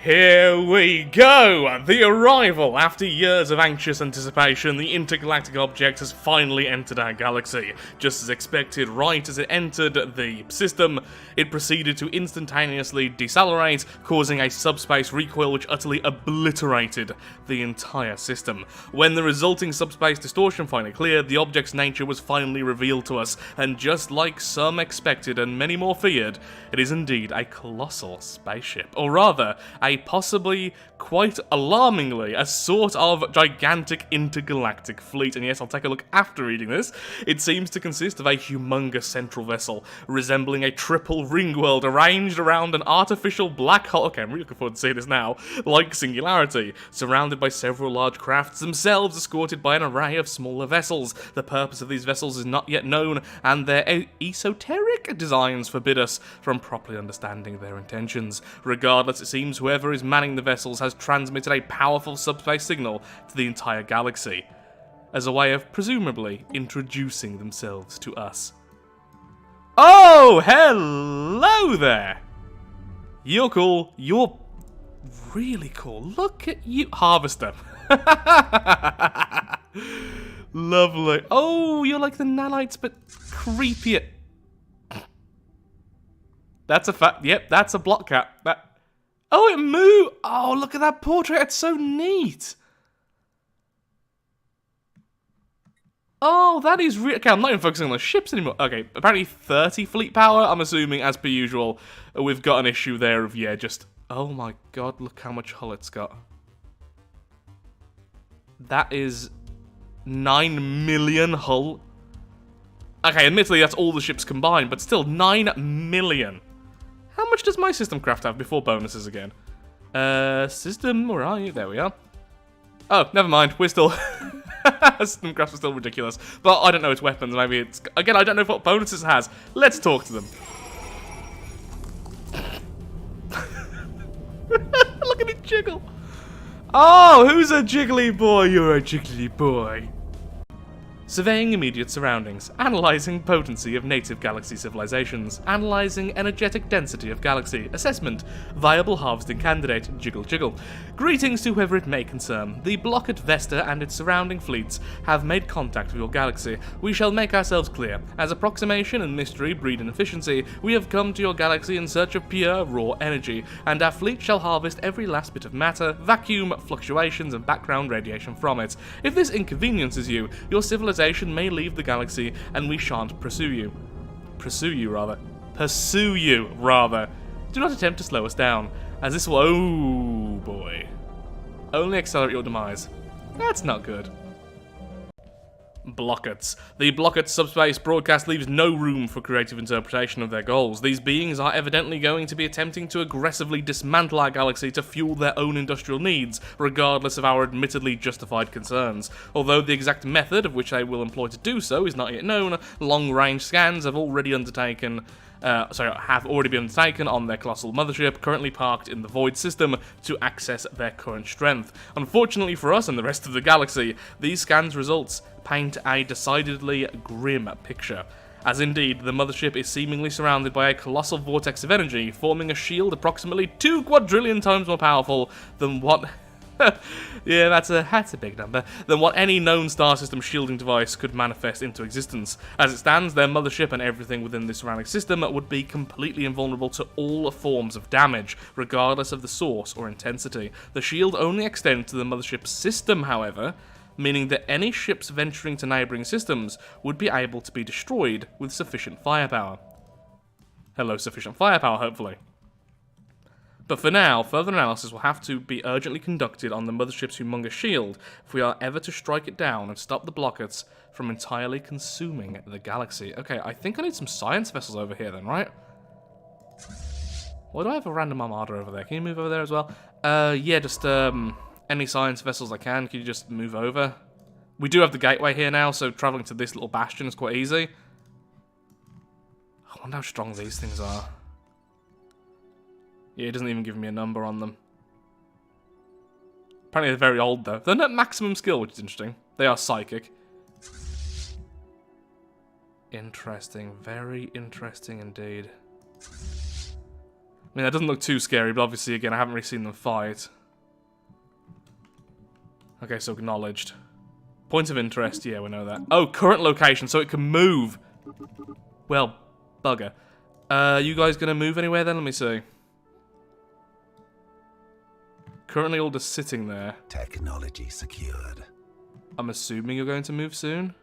Here we go! The arrival! After years of anxious anticipation, the intergalactic object has finally entered our galaxy. Just as expected, right as it entered the system, it proceeded to instantaneously decelerate, causing a subspace recoil which utterly obliterated the entire system. When the resulting subspace distortion finally cleared, the object's nature was finally revealed to us, and just like some expected and many more feared, it is indeed a colossal spaceship. Or rather, a possibly, quite alarmingly, a sort of gigantic intergalactic fleet. And yes, I'll take a look after reading this. It seems to consist of a humongous central vessel, resembling a triple ring world arranged around an artificial black hole. Okay, I'm really looking forward to seeing this now. Like Singularity, surrounded by several large crafts themselves, escorted by an array of smaller vessels. The purpose of these vessels is not yet known, and their esoteric designs forbid us from properly understanding their intentions. Regardless, it seems whoever is manning the vessels has transmitted a powerful subspace signal to the entire galaxy, as a way of presumably introducing themselves to us. Oh, hello there! You're cool. You're really cool. Look at you. Harvester. Lovely. Oh, you're like the nanites, but creepier. That's a fact. Yep, that's a Blokkat. Oh, it moved! Oh, look at that portrait, it's so neat! Oh, that is really... Okay, I'm not even focusing on the ships anymore. Okay, apparently 30 fleet power. I'm assuming, as per usual, we've got an issue there of, yeah, just... Oh my god, look how much hull it's got. That is 9 million hull. Okay, admittedly, that's all the ships combined, but still, 9 million. How much does my system craft have before bonuses again? System, where are you? There we are. Oh, never mind. We're still... system craft is still ridiculous. But I don't know its weapons. Maybe it's... Again, I don't know what bonuses it has. Let's talk to them. Look at it jiggle. Oh, who's a jiggly boy? You're a jiggly boy. Surveying immediate surroundings, analysing potency of native galaxy civilizations, analysing energetic density of galaxy, assessment, viable harvesting candidate, jiggle jiggle. Greetings to whoever it may concern. The Blokkat Vesta and its surrounding fleets have made contact with your galaxy. We shall make ourselves clear. As approximation and mystery breed in efficiency, we have come to your galaxy in search of pure, raw energy, and our fleet shall harvest every last bit of matter, vacuum, fluctuations, and background radiation from it. If this inconveniences you, your civilization may leave the galaxy, and we shan't pursue you. Pursue you, rather. Do not attempt to slow us down, as this will, oh boy, only accelerate your demise. That's not good. Blockets. The Blokkat subspace broadcast leaves no room for creative interpretation of their goals. These beings are evidently going to be attempting to aggressively dismantle our galaxy to fuel their own industrial needs, regardless of our admittedly justified concerns. Although the exact method of which they will employ to do so is not yet known, long-range scans have already been undertaken on their colossal mothership, currently parked in the Void system, to access their current strength. Unfortunately for us and the rest of the galaxy, these scans' results paint a decidedly grim picture, as indeed the mothership is seemingly surrounded by a colossal vortex of energy, forming a shield approximately 2 quadrillion times more powerful than what... yeah, that's a big number. Than what any known star system shielding device could manifest into existence. As it stands, their mothership and everything within the surrounding system would be completely invulnerable to all forms of damage, regardless of the source or intensity. The shield only extends to the mothership's system, however, meaning that any ships venturing to neighbouring systems would be able to be destroyed with sufficient firepower. Hello, sufficient firepower, hopefully. But for now, further analysis will have to be urgently conducted on the mothership's humongous shield if we are ever to strike it down and stop the blockets from entirely consuming the galaxy. Okay, I think I need some science vessels over here then, right? Why do I have a random armada over there? Can you move over there as well? Yeah, just any science vessels I can. Can you just move over? We do have the gateway here now, so travelling to this little bastion is quite easy. I wonder how strong these things are. Yeah, it doesn't even give me a number on them. Apparently they're very old, though. They're not maximum skill, which is interesting. They are psychic. Interesting. Very interesting indeed. I mean, that doesn't look too scary, but obviously, again, I haven't really seen them fight. Okay, so acknowledged. Point of interest, yeah, we know that. Oh, current location, so it can move. Well, bugger. You guys gonna move anywhere then? Let me see. Currently all just sitting there. Technology secured. I'm assuming you're going to move soon.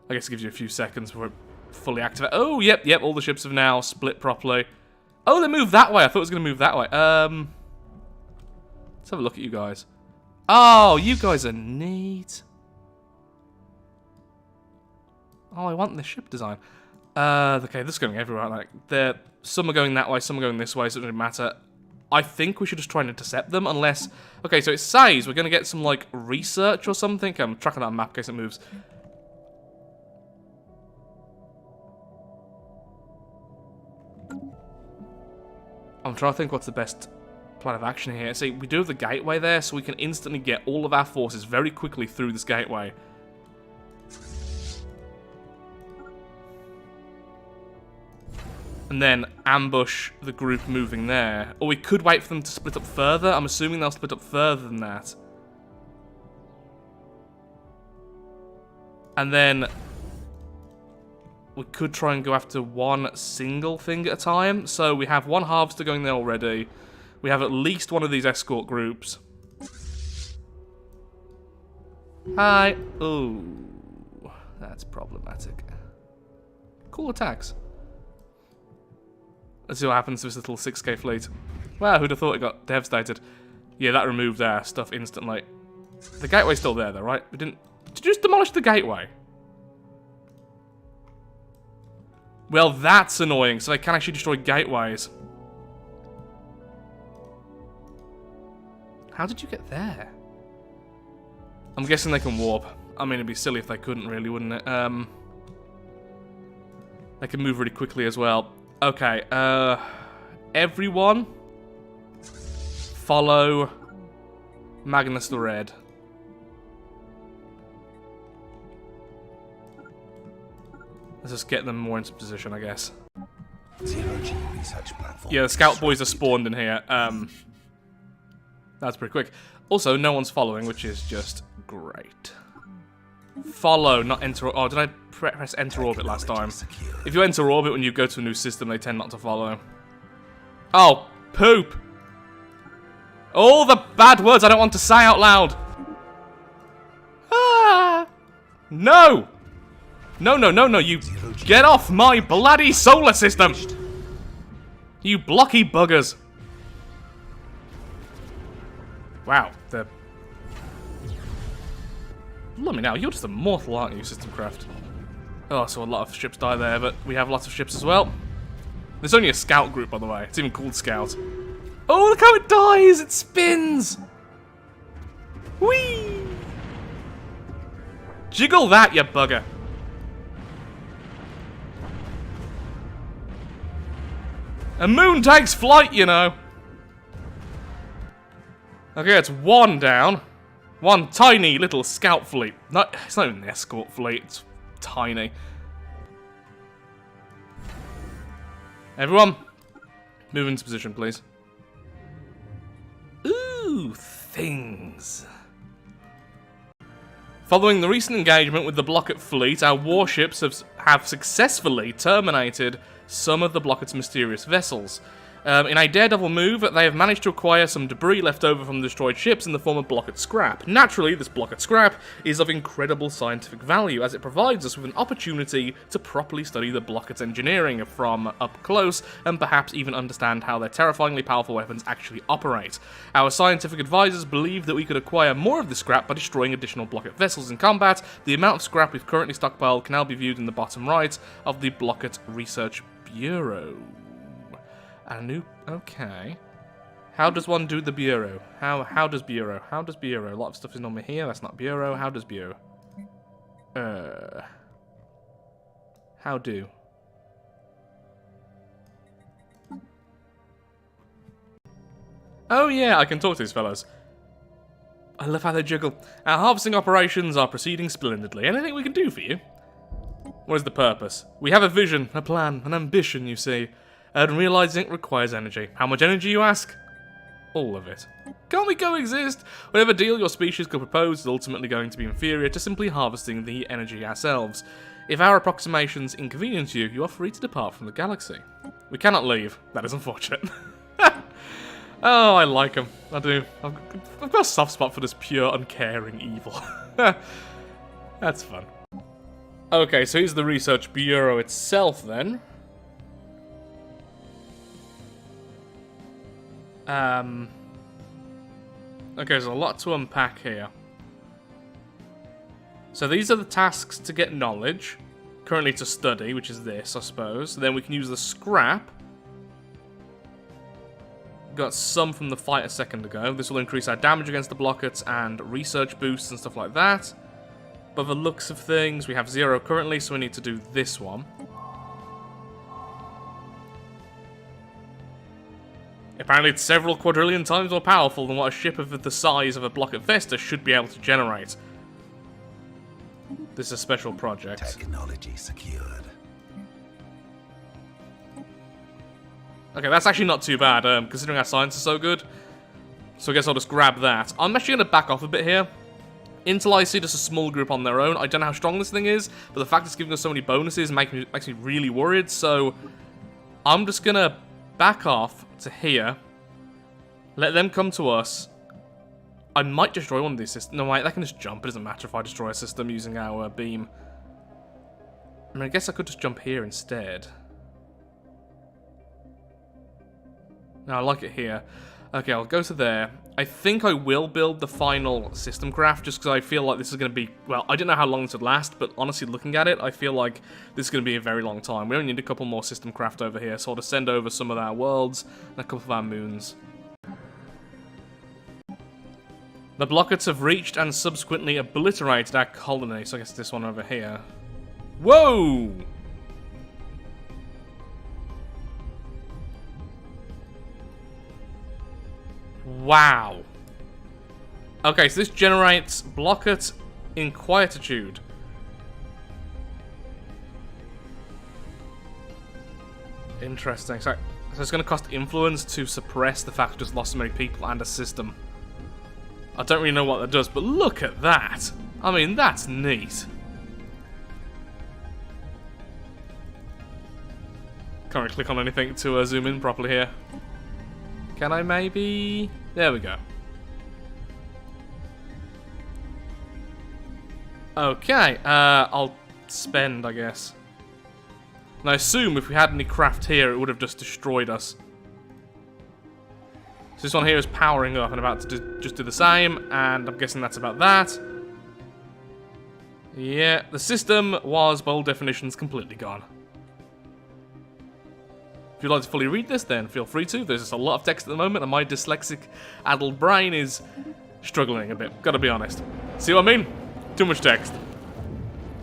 I guess it gives you a few seconds before it fully activate. Oh, yep, all the ships have now split properly. Oh, they moved that way. I thought it was going to move that way. Let's have a look at you guys. Oh, you guys are neat. Oh, I want the ship design. Okay, this is going everywhere. Like, some are going that way, some are going this way, so it doesn't matter. I think we should just try and intercept them, unless... Okay, so it says we're going to get some, like, research or something. Okay, I'm tracking that map in case it moves. I'm trying to think what's the best plan of action here. See, we do have the gateway there, so we can instantly get all of our forces very quickly through this gateway. And then ambush the group moving there. Or we could wait for them to split up further. I'm assuming they'll split up further than that. And then we could try and go after one single thing at a time. So we have one harvester going there already. We have at least one of these escort groups. Hi. Ooh, that's problematic. Cool attacks. Let's see what happens to this little 6k fleet. Wow, who'd have thought it got devastated? Yeah, that removed our stuff instantly. The gateway's still there, though, right? We didn't... Did you just demolish the gateway? Well, that's annoying, so they can actually destroy gateways. How did you get there? I'm guessing they can warp. I mean, it'd be silly if they couldn't, really, wouldn't it? They can move really quickly as well. Okay, everyone follow Magnus the Red. Let's just get them more into position, I guess. Zero-G research platform. Yeah, the scout boys are spawned in here. That's pretty quick. Also, no one's following, which is just great. Follow, not enter. Oh, did I press enter orbit last time? If you enter orbit when you go to a new system, they tend not to follow. Oh, poop! All the bad words I don't want to say out loud. Ah! No! No, you get off my bloody solar system! You blocky buggers. Wow, Let me know, you're just immortal, aren't you, Systemcraft? Oh, so a lot of ships die there, but we have lots of ships as well. There's only a scout group, by the way. It's even called Scout. Oh, look how it dies! It spins! Whee! Jiggle that, you bugger. A moon takes flight, you know. Okay, it's one down. One tiny little scout fleet. It's not even an escort fleet, it's tiny. Everyone, move into position, please. Ooh, things. Following the recent engagement with the Blokkat fleet, our warships have successfully terminated some of the Blokkat's mysterious vessels. In a daredevil move, they have managed to acquire some debris left over from the destroyed ships in the form of Blokkat scrap. Naturally, this Blokkat scrap is of incredible scientific value, as it provides us with an opportunity to properly study the Blokkat's engineering from up close, and perhaps even understand how their terrifyingly powerful weapons actually operate. Our scientific advisors believe that we could acquire more of this scrap by destroying additional Blokkat vessels in combat. The amount of scrap we've currently stockpiled can now be viewed in the bottom right of the Blokkat Research Bureau. A new... okay. How does one do the Bureau? How does Bureau? How does Bureau? A lot of stuff is normally here. That's not Bureau. How does Bureau? How do? Oh yeah, I can talk to these fellows. I love how they juggle. Our harvesting operations are proceeding splendidly. Anything we can do for you? What is the purpose? We have a vision, a plan, an ambition, you see. And realizing it requires energy. How much energy, you ask? All of it. Can't we coexist? Whatever deal your species could propose is ultimately going to be inferior to simply harvesting the energy ourselves. If our approximations inconvenience you, you are free to depart from the galaxy. We cannot leave. That is unfortunate. Oh, I like him. I do. I've got a soft spot for this pure, uncaring evil. That's fun. Okay, so here's the Research Bureau itself, then. Okay, there's a lot to unpack here. So these are the tasks to get knowledge. Currently to study, which is this, I suppose. Then we can use the scrap. Got some from the fight a second ago. This will increase our damage against the Blokkets and research boosts and stuff like that. By the looks of things, we have 0 currently, so we need to do this one. Apparently it's several quadrillion times more powerful than what a ship of the size of a Blokkat Vesta should be able to generate. This is a special project. Technology secured. Okay, that's actually not too bad, considering our science is so good. So I guess I'll just grab that. I'm actually going to back off a bit here. Until I see just a small group on their own. I don't know how strong this thing is, but the fact it's giving us so many bonuses makes me really worried. So I'm just going to back off to here. Let them come to us. I might destroy one of these systems. No, wait, they can just jump. It doesn't matter if I destroy a system using our beam. I mean, I guess I could just jump here instead. No, I like it here. Okay, I'll go to there. I think I will build the final system craft just because I feel like this is going to be... Well, I don't know how long this would last, but honestly, looking at it, I feel like this is going to be a very long time. We only need a couple more system craft over here, so I'll just send over some of our worlds and a couple of our moons. The Blokkets have reached and subsequently obliterated our colony, so I guess this one over here. Whoa! Wow. Okay, so this generates Blokkat Inquietude. Interesting. So it's going to cost influence to suppress the fact we just lost so many people and a system. I don't really know what that does, but look at that. I mean, that's neat. Can't really click on anything to zoom in properly here. Can I maybe... There we go. Okay, I'll spend, I guess. And I assume if we had any craft here, it would have just destroyed us. So this one here is powering up and about to just do the same, and I'm guessing that's about that. Yeah, the system was, by all definitions, completely gone. If you'd like to fully read this, then feel free to. There's just a lot of text at the moment, and my dyslexic, addled brain is struggling a bit. Gotta be honest. See what I mean? Too much text.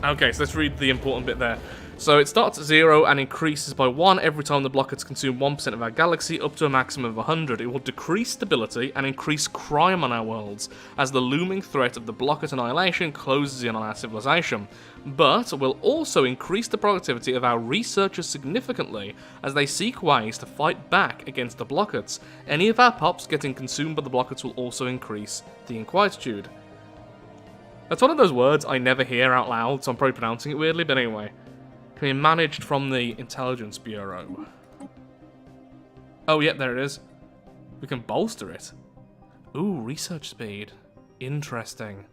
Okay, so let's read the important bit there. So it starts at 0 and increases by 1 every time the blockets consume 1% of our galaxy, up to a maximum of 100. It will decrease stability and increase crime on our worlds, as the looming threat of the blocket annihilation closes in on our civilization. But will also increase the productivity of our researchers significantly, as they seek ways to fight back against the blockets. Any of our pops getting consumed by the blockets will also increase the inquietude. That's one of those words I never hear out loud, so I'm probably pronouncing it weirdly, but anyway. Can be managed from the Intelligence Bureau. Oh, yeah, there it is. We can bolster it. Ooh, research speed. Interesting.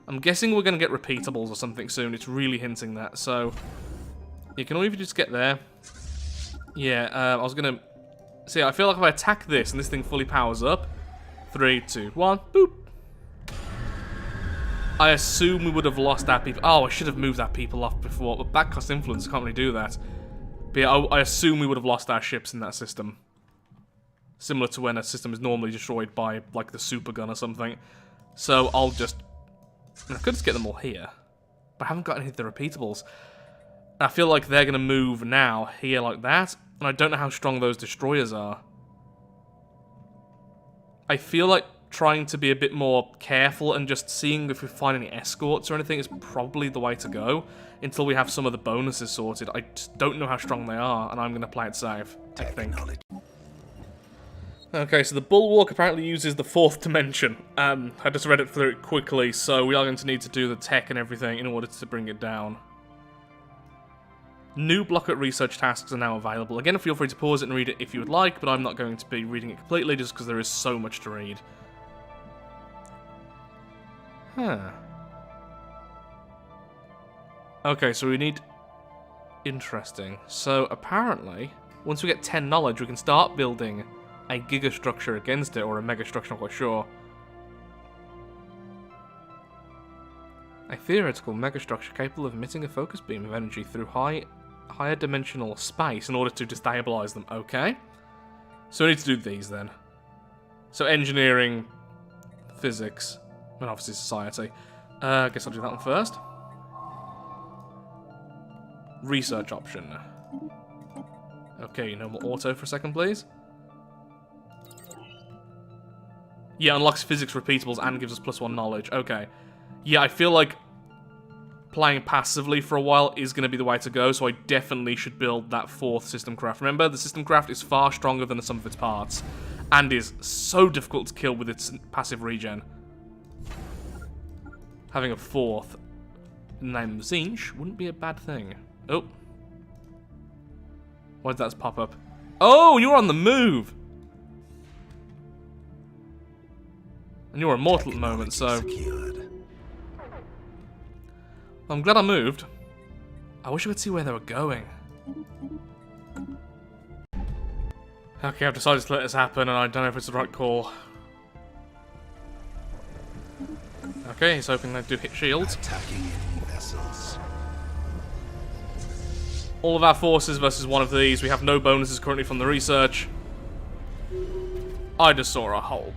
I'm guessing we're going to get repeatables or something soon. It's really hinting that. So, you can either just get there. Yeah, I was going to... See, I feel like if I attack this and this thing fully powers up. 3, 2, 1, boop. I assume we would have lost our people. Oh, I should have moved our people off before. But backcast influence, I can't really do that. But yeah, I assume we would have lost our ships in that system. Similar to when a system is normally destroyed by, like, the super gun or something. So I'll just... I could just get them all here. But I haven't got any of the repeatables. I feel like they're going to move now, here like that. And I don't know how strong those destroyers are. I feel like trying to be a bit more careful and just seeing if we find any escorts or anything is probably the way to go until we have some of the bonuses sorted. I just don't know how strong they are, and I'm going to play it safe, I think. Okay, so the Bulwark apparently uses the 4th dimension. I just read it through it quickly, so we are going to need to do the tech and everything in order to bring it down. New Blokkat research tasks are now available. Again, feel free to pause it and read it if you would like, but I'm not going to be reading it completely just because there is so much to read. Huh. Okay, so we need... Interesting. So, apparently, once we get 10 knowledge, we can start building a Gigastructure against it, or a Megastructure, I'm not quite sure. A theoretical Megastructure capable of emitting a focus beam of energy through higher dimensional space in order to destabilize them. Okay. So we need to do these, then. So, engineering, physics... and obviously society. I guess I'll do that one first. Research option. Okay, normal auto for a second, please. Yeah, unlocks physics repeatables and gives us +1 knowledge. Okay. Yeah, I feel like playing passively for a while is going to be the way to go, so I definitely should build that 4th system craft. Remember, the system craft is far stronger than the sum of its parts, and is so difficult to kill with its passive regen. Having a 4th named Zinch wouldn't be a bad thing. Oh. Why did that pop up? Oh, you're on the move! And you're immortal at the moment, so... I'm glad I moved. I wish I could see where they were going. Okay, I've decided to let this happen, and I don't know if it's the right call. Okay, he's hoping they do hit shields. Attacking enemy vessels. All of our forces versus one of these. We have no bonuses currently from the research. I just saw a whole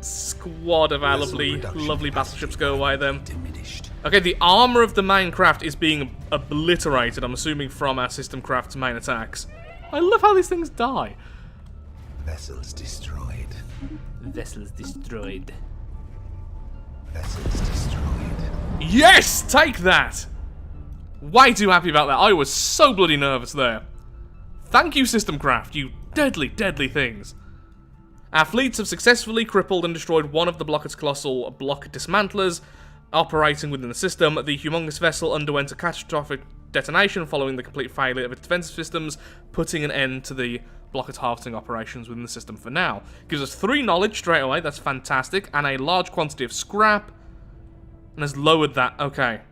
squad of our lovely battleships go away then. Diminished. Okay, the armor of the main craft is being obliterated, I'm assuming from our system craft's main attacks. I love how these things die. Vessels destroyed. Vessels destroyed. Vessels destroyed. Yes! Take that! Way too happy about that. I was so bloody nervous there. Thank you, System Craft, you deadly, deadly things. Our fleets have successfully crippled and destroyed one of the Blokkat's colossal block dismantlers operating within the system. The humongous vessel underwent a catastrophic detonation following the complete failure of its defensive systems, putting an end to the Blokkat harvesting operations within the system for now. Gives us 3 knowledge straight away, that's fantastic, and a large quantity of scrap, and has lowered that. Okay.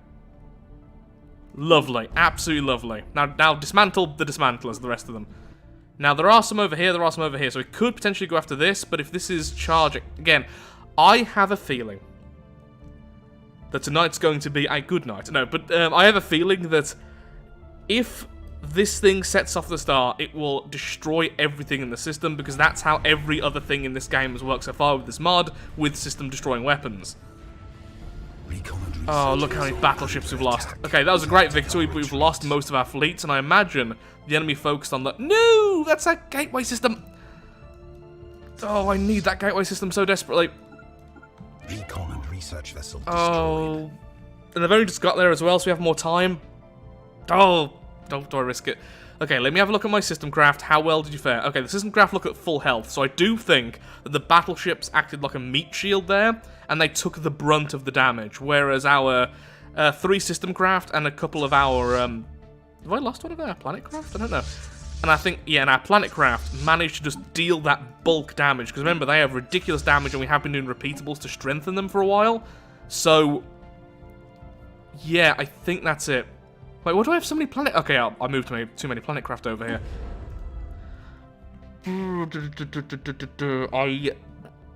Lovely, absolutely lovely. Now dismantle the dismantlers, the rest of them. Now, there are some over here, so we could potentially go after this, but if this is charging... Again, I have a feeling that tonight's going to be a good night. No, but I have a feeling that if this thing sets off the star, it will destroy everything in the system, because that's how every other thing in this game has worked so far with this mod, with system-destroying weapons. Oh, look how many battleships we've lost. Okay, that was a great victory, but we've lost most of our fleets, and I imagine the enemy focused on the... No! That's a gateway system! Oh, I need that gateway system so desperately. Recon and research vessel destroyed. Oh, and I've only just got there as well, so we have more time. Oh, don't I risk it. Okay, let me have a look at my system craft. How well did you fare? Okay, the system craft look at full health, so I do think that the battleships acted like a meat shield there, and they took the brunt of the damage, whereas our 3 system craft and a couple of our... have I lost one of our planet craft? I don't know. And I think, yeah, and our planet craft managed to just deal that bulk damage, because remember, they have ridiculous damage, and we have been doing repeatables to strengthen them for a while. So, yeah, I think that's it. Wait, what do I have so many planet... Okay, I moved too many planet craft over here. I'm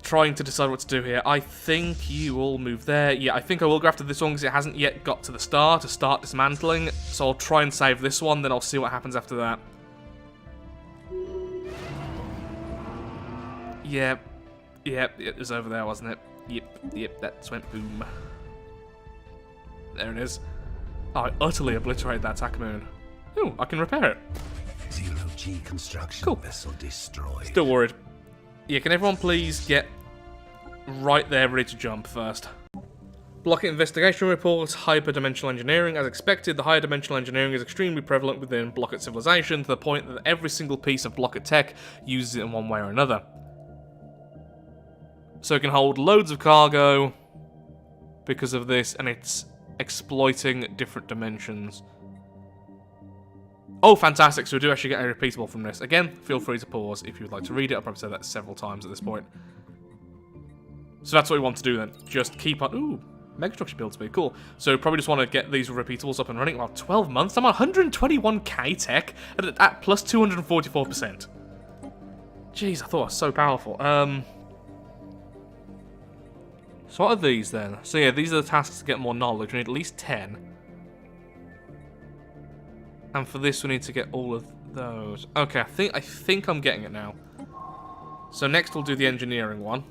trying to decide what to do here. I think you all move there. Yeah, I think I will go after this one because it hasn't yet got to the star to start dismantling. So I'll try and save this one, then I'll see what happens after that. Yep, it was over there, wasn't it? Yep, that went boom. There it is. Oh, I utterly obliterated that attack moon. Ooh, I can repair it. Zero G construction Cool. vessel destroyed. Still worried. Yeah, can everyone please get right there ready to jump first? Blokkat investigation reports hyperdimensional engineering. As expected, the higher dimensional engineering is extremely prevalent within Blokkat civilization, to the point that every single piece of Blokkat tech uses it in one way or another. So it can hold loads of cargo because of this, and it's exploiting different dimensions. Oh, fantastic. So we do actually get a repeatable from this. Again, feel free to pause if you would like to read it. I've probably said that several times at this point. So that's what we want to do then. Just keep on... Ooh, megastructure build speed. Cool. So probably just want to get these repeatables up and running. Well, 12 months. I'm on 121k tech at plus 244%. Jeez, I thought I was so powerful. So what are these then? So yeah, these are the tasks to get more knowledge. We need at least 10. And for this we need to get all of those. Okay, I think I'm getting it now. So next we'll do the engineering one.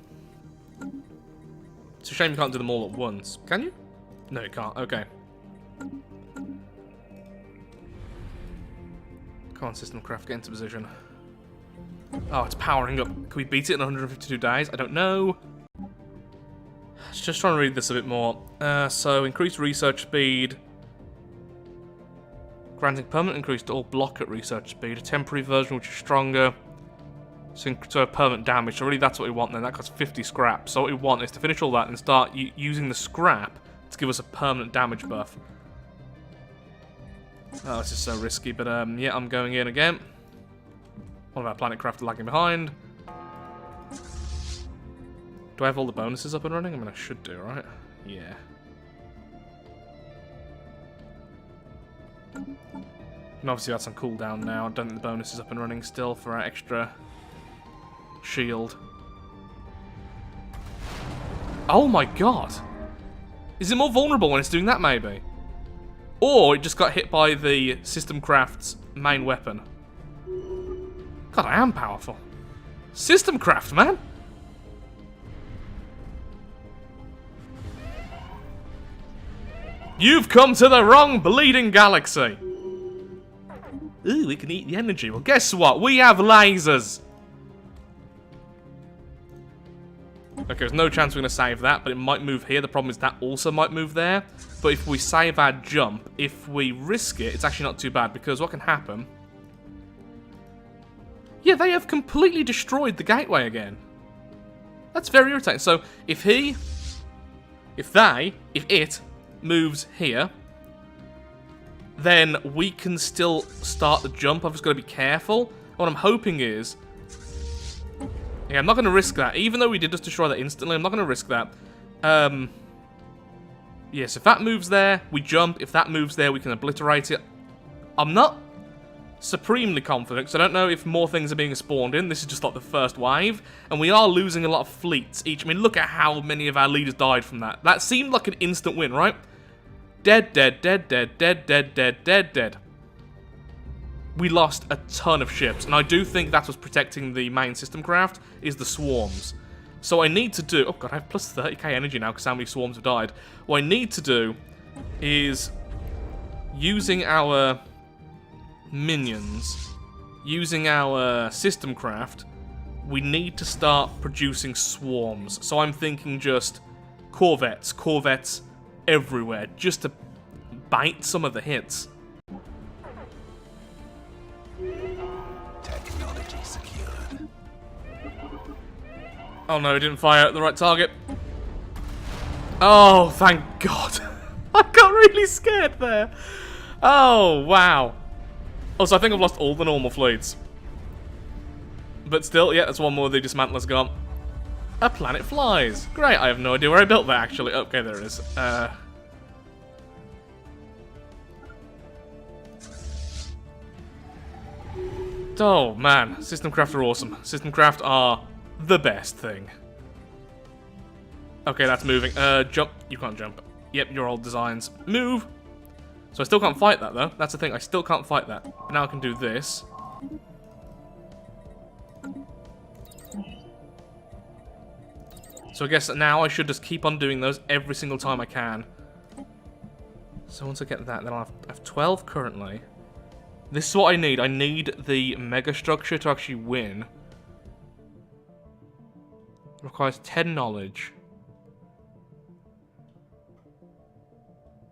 It's a shame you can't do them all at once. Can you? No, you can't. Okay. Come on, system craft, get into position. Oh, it's powering up. Can we beat it in 152 days? I don't know. Just trying to read this a bit more. So, increased research speed. Granting permanent increase to all Blokkat research speed. A temporary version which is stronger. So, permanent damage. So, really, that's what we want then. That costs 50 scrap. So, what we want is to finish all that and start using the scrap to give us a permanent damage buff. Oh, this is so risky. But, yeah, I'm going in again. One of our planet craft are lagging behind. Do I have all the bonuses up and running? I mean, I should do, right? Yeah. And obviously that's on cooldown now. I don't think the bonus is up and running still for our extra shield. Oh my god! Is it more vulnerable when it's doing that, maybe? Or it just got hit by the system craft's main weapon. God, I am powerful. System craft, man! You've come to the wrong bleeding galaxy! Ooh, we can eat the energy. Well, guess what? We have lasers! Okay, there's no chance we're going to save that, but it might move here. The problem is that also might move there. But if we save our jump, if we risk it, it's actually not too bad, because what can happen... Yeah, they have completely destroyed the gateway again. That's very irritating. So, if it moves here, then we can still start the jump. I've just got to be careful. What I'm hoping is... Yeah, I'm not going to risk that. Even though we did just destroy that instantly, I'm not going to risk that. Yes, if that moves there, we jump. If that moves there, we can obliterate it. I'm not supremely confident, because I don't know if more things are being spawned in. This is just like the first wave, and we are losing a lot of fleets each. I mean, look at how many of our leaders died from that. That seemed like an instant win, right? Dead, dead, dead, dead, dead, dead, dead, dead, dead. We lost a ton of ships, and I do think that's what's protecting the main system craft, is the swarms. So I need to do... Oh god, I have plus 30k energy now because how many swarms have died. What I need to do is, using our minions, using our system craft, we need to start producing swarms. So I'm thinking just corvettes everywhere, just to bite some of the hits. Technology secured. Oh no, it didn't fire at the right target. Oh, thank God. I got really scared there. Oh, wow. Oh, so I think I've lost all the normal fleets. But still, yeah, that's one more the dismantler's gone. A planet flies. Great, I have no idea where I built that, actually. Okay, there it is. Oh, man. System craft are awesome. System craft are the best thing. Okay, that's moving. Jump. You can't jump. Yep, your old designs. Move! So I still can't fight that, though. That's the thing. I still can't fight that. But now I can do this. So I guess now I should just keep on doing those every single time I can. So once I get that, then I'll have 12 currently. This is what I need. I need the Megastructure to actually win. It requires 10 knowledge.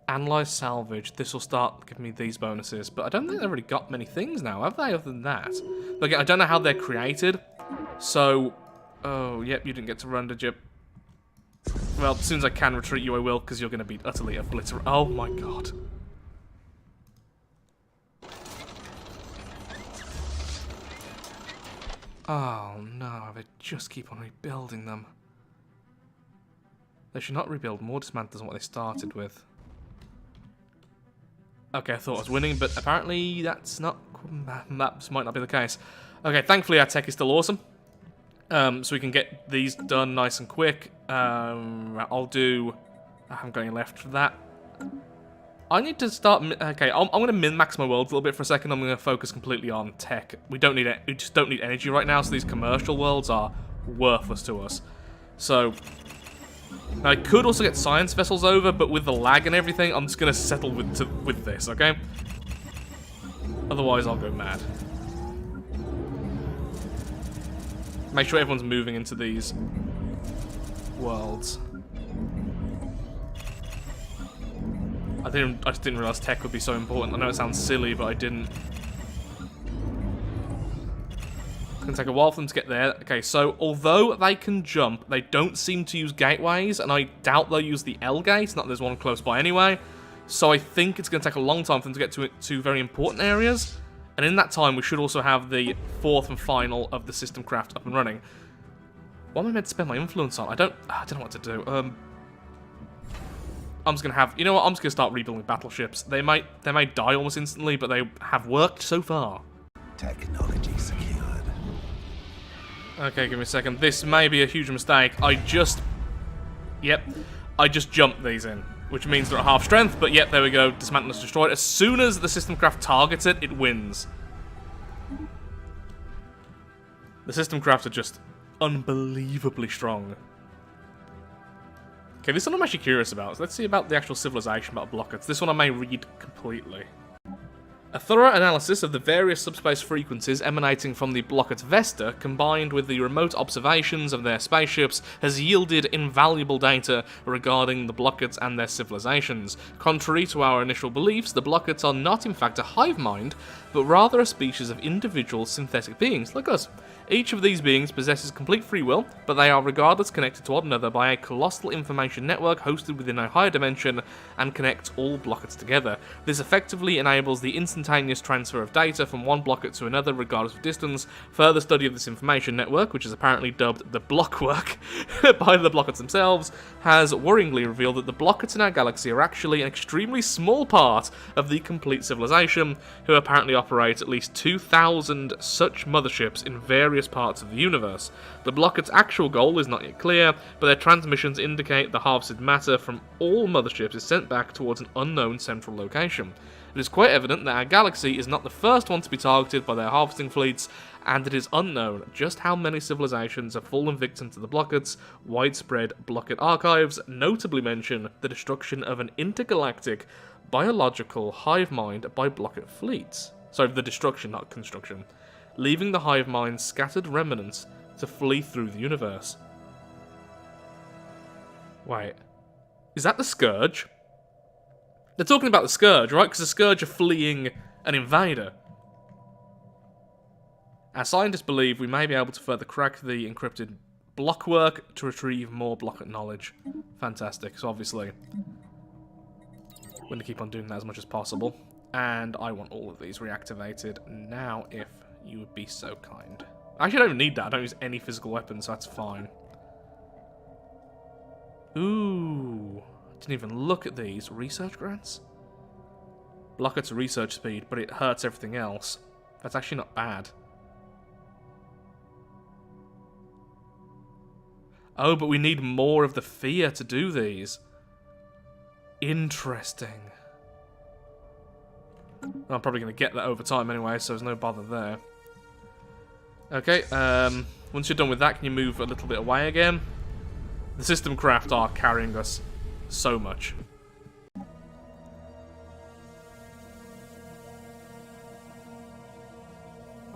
Analyze salvage. This will start giving me these bonuses. But I don't think they've already got many things now, have they, other than that? Like, I don't know how they're created. So... Oh, yep, you didn't get to run, did you? Well, as soon as I can retreat you, I will, because you're going to be utterly obliterated. Oh my god. Oh no, they just keep on rebuilding them. They should not rebuild more dismantles than what they started with. Okay, I thought I was winning, but apparently that's not... That might not be the case. Okay, thankfully our tech is still awesome. So we can get these done nice and quick. I'll do... I haven't got any left for that. I need to start... Okay, I'm going to min-max my worlds a little bit for a second. I'm going to focus completely on tech. We just don't need energy right now, so these commercial worlds are worthless to us. So... I could also get science vessels over, but with the lag and everything, I'm just going to settle with this, okay? Otherwise, I'll go mad. Make sure everyone's moving into these worlds. I just didn't realize tech would be so important. I know it sounds silly, but I didn't. It's going to take a while for them to get there. Okay, so although they can jump, they don't seem to use gateways, and I doubt they'll use the L gate. Not that there's one close by anyway. So I think it's going to take a long time for them to get to very important areas. And in that time, we should also have the fourth and final of the system craft up and running. What am I meant to spend my influence on? I don't know what to do. I'm just going to have... You know what? I'm just going to start rebuilding battleships. They might die almost instantly, but they have worked so far. Technology secured. Okay, give me a second. This may be a huge mistake. I just jumped these in, which means they're at half strength, but yep, there we go. Dismantle is destroyed. As soon as the system craft targets it, it wins. The system crafts are just unbelievably strong. Okay, this one I'm actually curious about. So let's see about the actual civilization, about blockets. This one I may read completely. A thorough analysis of the various subspace frequencies emanating from the Blokkat Vesta, combined with the remote observations of their spaceships, has yielded invaluable data regarding the Blokkats and their civilizations. Contrary to our initial beliefs, the Blokkats are not in fact a hive mind, but rather a species of individual synthetic beings like us. Each of these beings possesses complete free will, but they are regardless connected to one another by a colossal information network hosted within a higher dimension and connects all Blokkats together. This effectively enables the instantaneous instantaneous transfer of data from one blocket to another regardless of distance. Further study of this information network, which is apparently dubbed the Blockwork by the Blockets themselves, has worryingly revealed that the Blockets in our galaxy are actually an extremely small part of the complete civilization, who apparently operate at least 2,000 such motherships in various parts of the universe. The Blockets' actual goal is not yet clear, but their transmissions indicate the harvested matter from all motherships is sent back towards an unknown central location. It is quite evident that our galaxy is not the first one to be targeted by their harvesting fleets, and it is unknown just how many civilizations have fallen victim to the Blockets. Widespread Blokkat archives notably mention the destruction of an intergalactic biological hive mind by Blokkat fleets. Sorry, the destruction, not construction. Leaving the hive mind's scattered remnants to flee through the universe. Wait. Is that the Scourge? They're talking about the Scourge, right? Because the Scourge are fleeing an invader. Our scientists believe we may be able to further crack the encrypted blockwork to retrieve more Blokkat knowledge. Fantastic. So obviously, we're going to keep on doing that as much as possible. And I want all of these reactivated now, if you would be so kind. Actually, I don't need that. I don't use any physical weapons, so that's fine. Ooh. Didn't even look at these. Research grants? Blocket's research speed, but it hurts everything else. That's actually not bad. Oh, but we need more of the fear to do these. Interesting. I'm probably going to get that over time anyway, so there's no bother there. Okay, once you're done with that, can you move a little bit away again? The system craft are carrying us so much.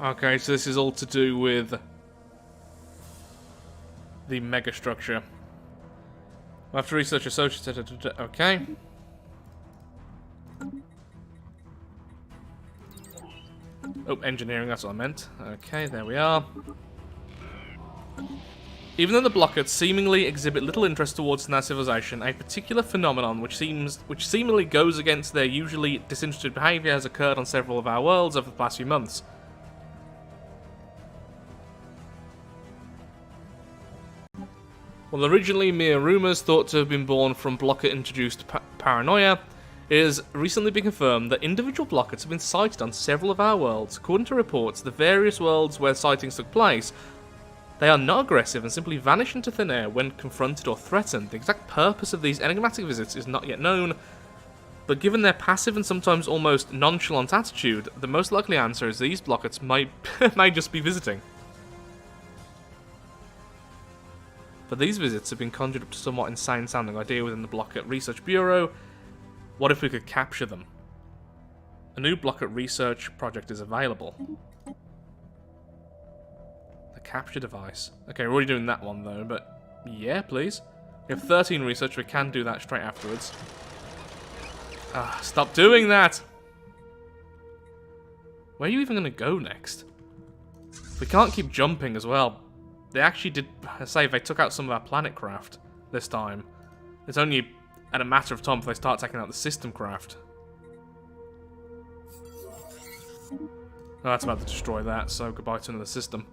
Okay, so this is all to do with the mega structure. We'll have to research associated. Okay. Oh, engineering, that's what I meant. Okay, there we are. Even though the Blockets seemingly exhibit little interest towards their civilization, a particular phenomenon which seemingly goes against their usually disinterested behaviour has occurred on several of our worlds over the past few months. While originally mere rumours thought to have been born from Blokkat-introduced paranoia, it has recently been confirmed that individual Blockets have been sighted on several of our worlds. According to reports, the various worlds where sightings took place, they are not aggressive and simply vanish into thin air when confronted or threatened. The exact purpose of these enigmatic visits is not yet known, but given their passive and sometimes almost nonchalant attitude, the most likely answer is these Blockets may just be visiting. But these visits have been conjured up to a somewhat insane-sounding idea within the Blokkat Research Bureau. What if we could capture them? A new Blokkat research project is available. Capture device. Okay, we're already doing that one though, but yeah, please. We have 13 research, we can do that straight afterwards. Ah, stop doing that! Where are you even going to go next? We can't keep jumping as well. They actually did say they took out some of our planet craft this time. It's only at a matter of time if they start taking out the system craft. Oh, that's about to destroy that, so goodbye to another system.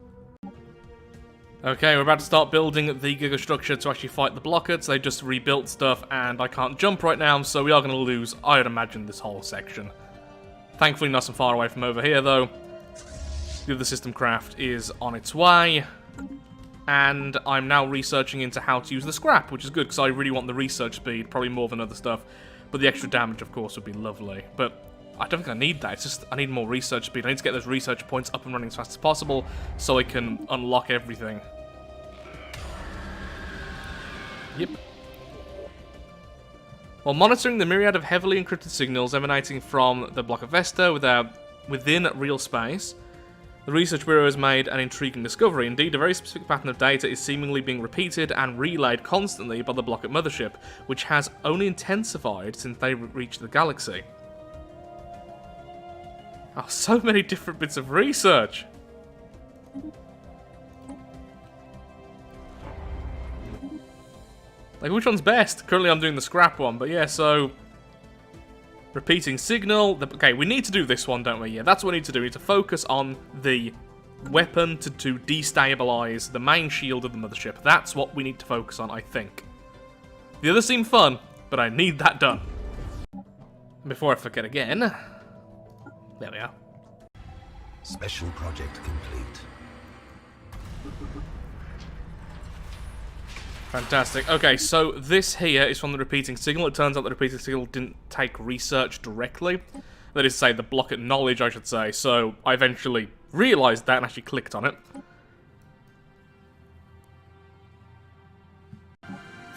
Okay, we're about to start building the Gigastructure to actually fight the Blockets. They just rebuilt stuff, and I can't jump right now, so we are going to lose, I would imagine, this whole section. Thankfully, not so far away from over here, though. The other system craft is on its way, and I'm now researching into how to use the scrap, which is good, because I really want the research speed, probably more than other stuff. But the extra damage, of course, would be lovely. But I don't think I need that, it's just I need more research speed. I need to get those research points up and running as fast as possible, so I can unlock everything. Yep. While monitoring the myriad of heavily encrypted signals emanating from the Blokkat Vesta within real space, the Research Bureau has made an intriguing discovery. Indeed, a very specific pattern of data is seemingly being repeated and relayed constantly by the Blokkat mothership, which has only intensified since they reached the galaxy. Oh, so many different bits of research! Like, which one's best? Currently I'm doing the scrap one, but yeah, so Repeating signal. Okay, we need to do this one, don't we? Yeah, that's what we need to do. We need to focus on the weapon to destabilize the main shield of the mothership. That's what we need to focus on, I think. The others seem fun, but I need that done. Before I forget again. There we are. Special project complete. Fantastic. Okay, so this here is from the repeating signal. It turns out the repeating signal didn't take research directly. That is to say, the Blokkat knowledge, I should say. So I eventually realized that and actually clicked on it.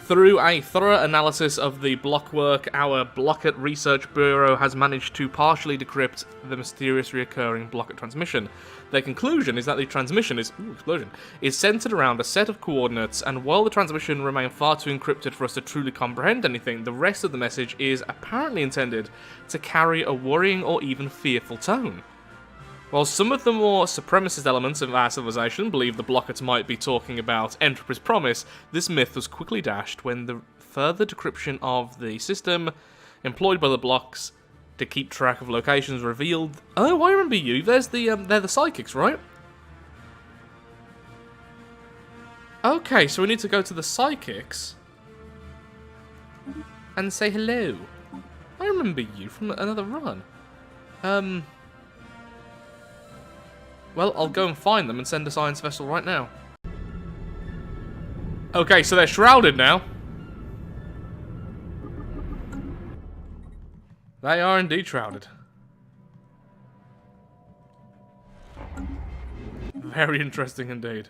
Through a thorough analysis of the block work, our Blokkat Research Bureau has managed to partially decrypt the mysterious reoccurring Blokkat transmission. Their conclusion is that the transmission is centered around a set of coordinates, and while the transmission remains far too encrypted for us to truly comprehend anything, the rest of the message is apparently intended to carry a worrying or even fearful tone. While some of the more supremacist elements of our civilization believe the Blockets might be talking about Entropy's promise, this myth was quickly dashed when the further decryption of the system employed by the blocks to keep track of locations revealed... Oh, I remember you. There's the, they're the psychics, right? Okay, so we need to go to the psychics and say hello. I remember you from another run. Well, I'll go and find them and send a science vessel right now. Okay, so they're shrouded now. They are indeed shrouded. Very interesting indeed.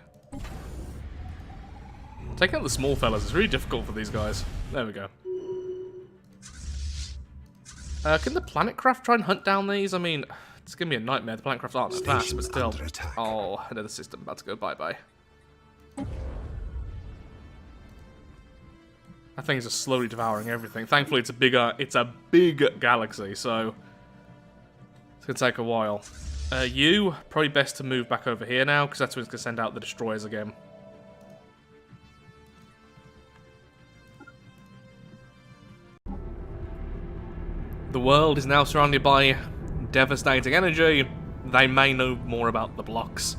Taking out the small fellas is really difficult for these guys. There we go. Can the Planetcraft try and hunt down these? I mean... It's gonna be a nightmare. The Planetcrafts aren't that fast, but still. Oh, another system about to go bye-bye. That thing's just slowly devouring everything. Thankfully, it's a big galaxy, so it's gonna take a while. You probably best to move back over here now, because that's when it's gonna send out the destroyers again. The world is now surrounded by devastating energy. They may know more about the blocks.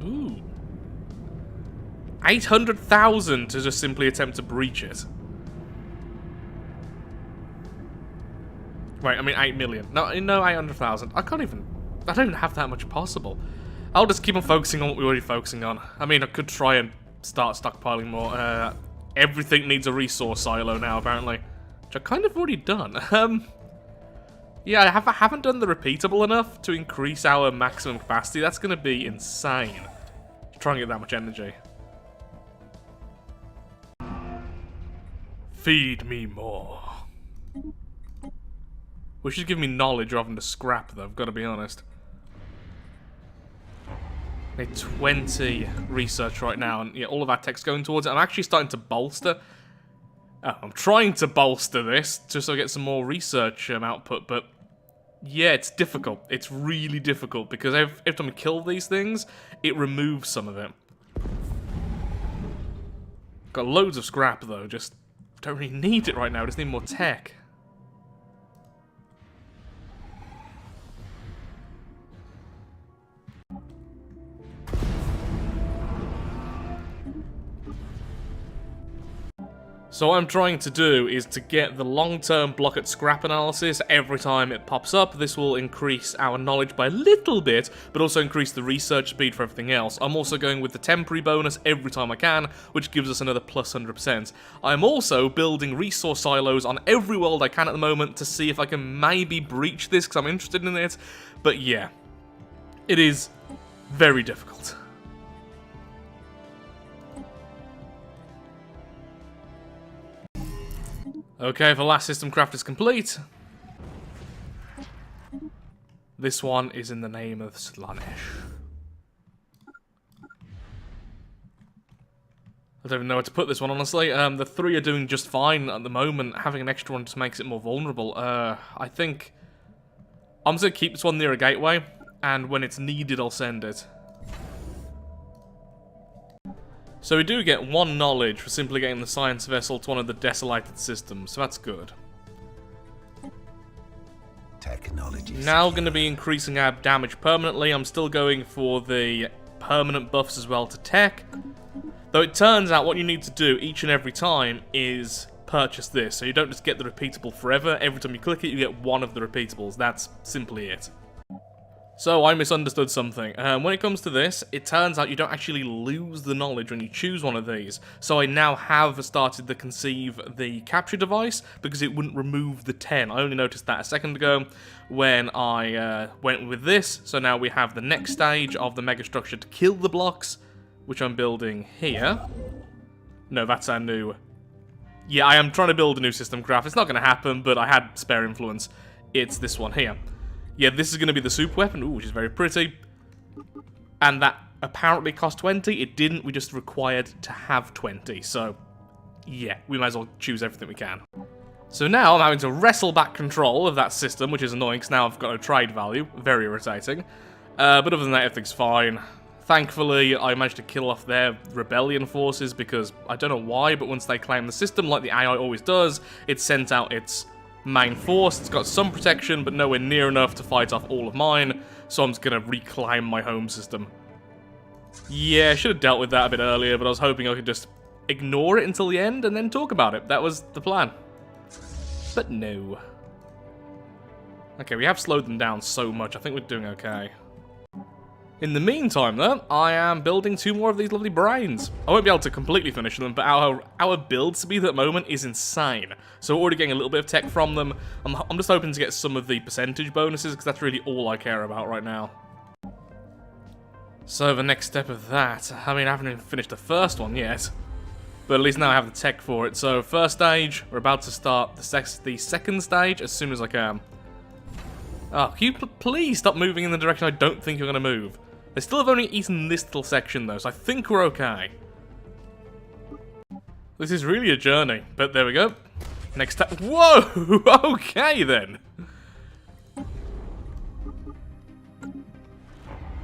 Ooh. 800,000 to just simply attempt to breach it. Wait, I mean 8 million. No, 800,000. I don't even have that much possible. I'll just keep on focusing on what we're already focusing on. I mean, I could try and start stockpiling more. Everything needs a resource silo now, apparently. Which I've kind of already done. Yeah, I haven't done the repeatable enough to increase our maximum capacity. That's going to be insane. Trying to get that much energy. Feed me more. We should give me knowledge rather than the scrap, though, I've got to be honest. Need 20 research right now, and yeah, all of our tech's going towards it. I'm actually starting to bolster. I'm trying to bolster this just so I get some more research output, but yeah, it's difficult. It's really difficult because every time we kill these things, it removes some of it. Got loads of scrap though, just don't really need it right now. Just need more tech. So what I'm trying to do is to get the long-term Blokkat scrap analysis every time it pops up. This will increase our knowledge by a little bit, but also increase the research speed for everything else. I'm also going with the temporary bonus every time I can, which gives us another plus 100%. I'm also building resource silos on every world I can at the moment to see if I can maybe breach this, because I'm interested in it. But yeah, it is very difficult. Okay, the last system craft is complete. This one is in the name of Stellaris. I don't even know where to put this one, honestly. The three are doing just fine at the moment. Having an extra one just makes it more vulnerable. I think I'm just going to keep this one near a gateway, and when it's needed, I'll send it. So we do get 1 knowledge for simply getting the science vessel to one of the desolated systems, so that's good. Technology. Now going to be increasing our damage permanently. I'm still going for the permanent buffs as well to tech. Though it turns out what you need to do each and every time is purchase this. So you don't just get the repeatable forever. Every time you click it, you get 1 of the repeatables. That's simply it. So I misunderstood something. When it comes to this, it turns out you don't actually lose the knowledge when you choose one of these. So I now have started to conceive the capture device because it wouldn't remove the 10. I only noticed that a second ago when I went with this. So now we have the next stage of the megastructure to kill the blocks, which I'm building here. No, that's our new... Yeah, I am trying to build a new system craft. It's not going to happen, but I had spare influence. It's this one here. Yeah, this is going to be the super weapon, ooh, which is very pretty. And that apparently cost 20. It didn't, we just required to have 20. So, yeah, we might as well choose everything we can. So now I'm having to wrestle back control of that system, which is annoying, because now I've got a trade value. Very irritating. But other than that, everything's fine. Thankfully, I managed to kill off their rebellion forces, because I don't know why, but once they claim the system, like the AI always does, it sent out its main force. It's got some protection, but nowhere near enough to fight off all of mine, so I'm just going to reclaim my home system. Yeah, I should have dealt with that a bit earlier, but I was hoping I could just ignore it until the end and then talk about it. That was the plan. But no. Okay, we have slowed them down so much. I think we're doing okay. In the meantime, though, I am building 2 more of these lovely brains. I won't be able to completely finish them, but our build speed at the moment is insane. So we're already getting a little bit of tech from them. I'm just hoping to get some of the percentage bonuses, because that's really all I care about right now. So the next step of that, I mean, I haven't even finished the first one yet. But at least now I have the tech for it. So first stage, we're about to start the second stage as soon as I can. Oh, can you please stop moving in the direction I don't think you're going to move? They still have only eaten this little section, though, so I think we're okay. This is really a journey, but there we go. Next time. Whoa! Okay, then.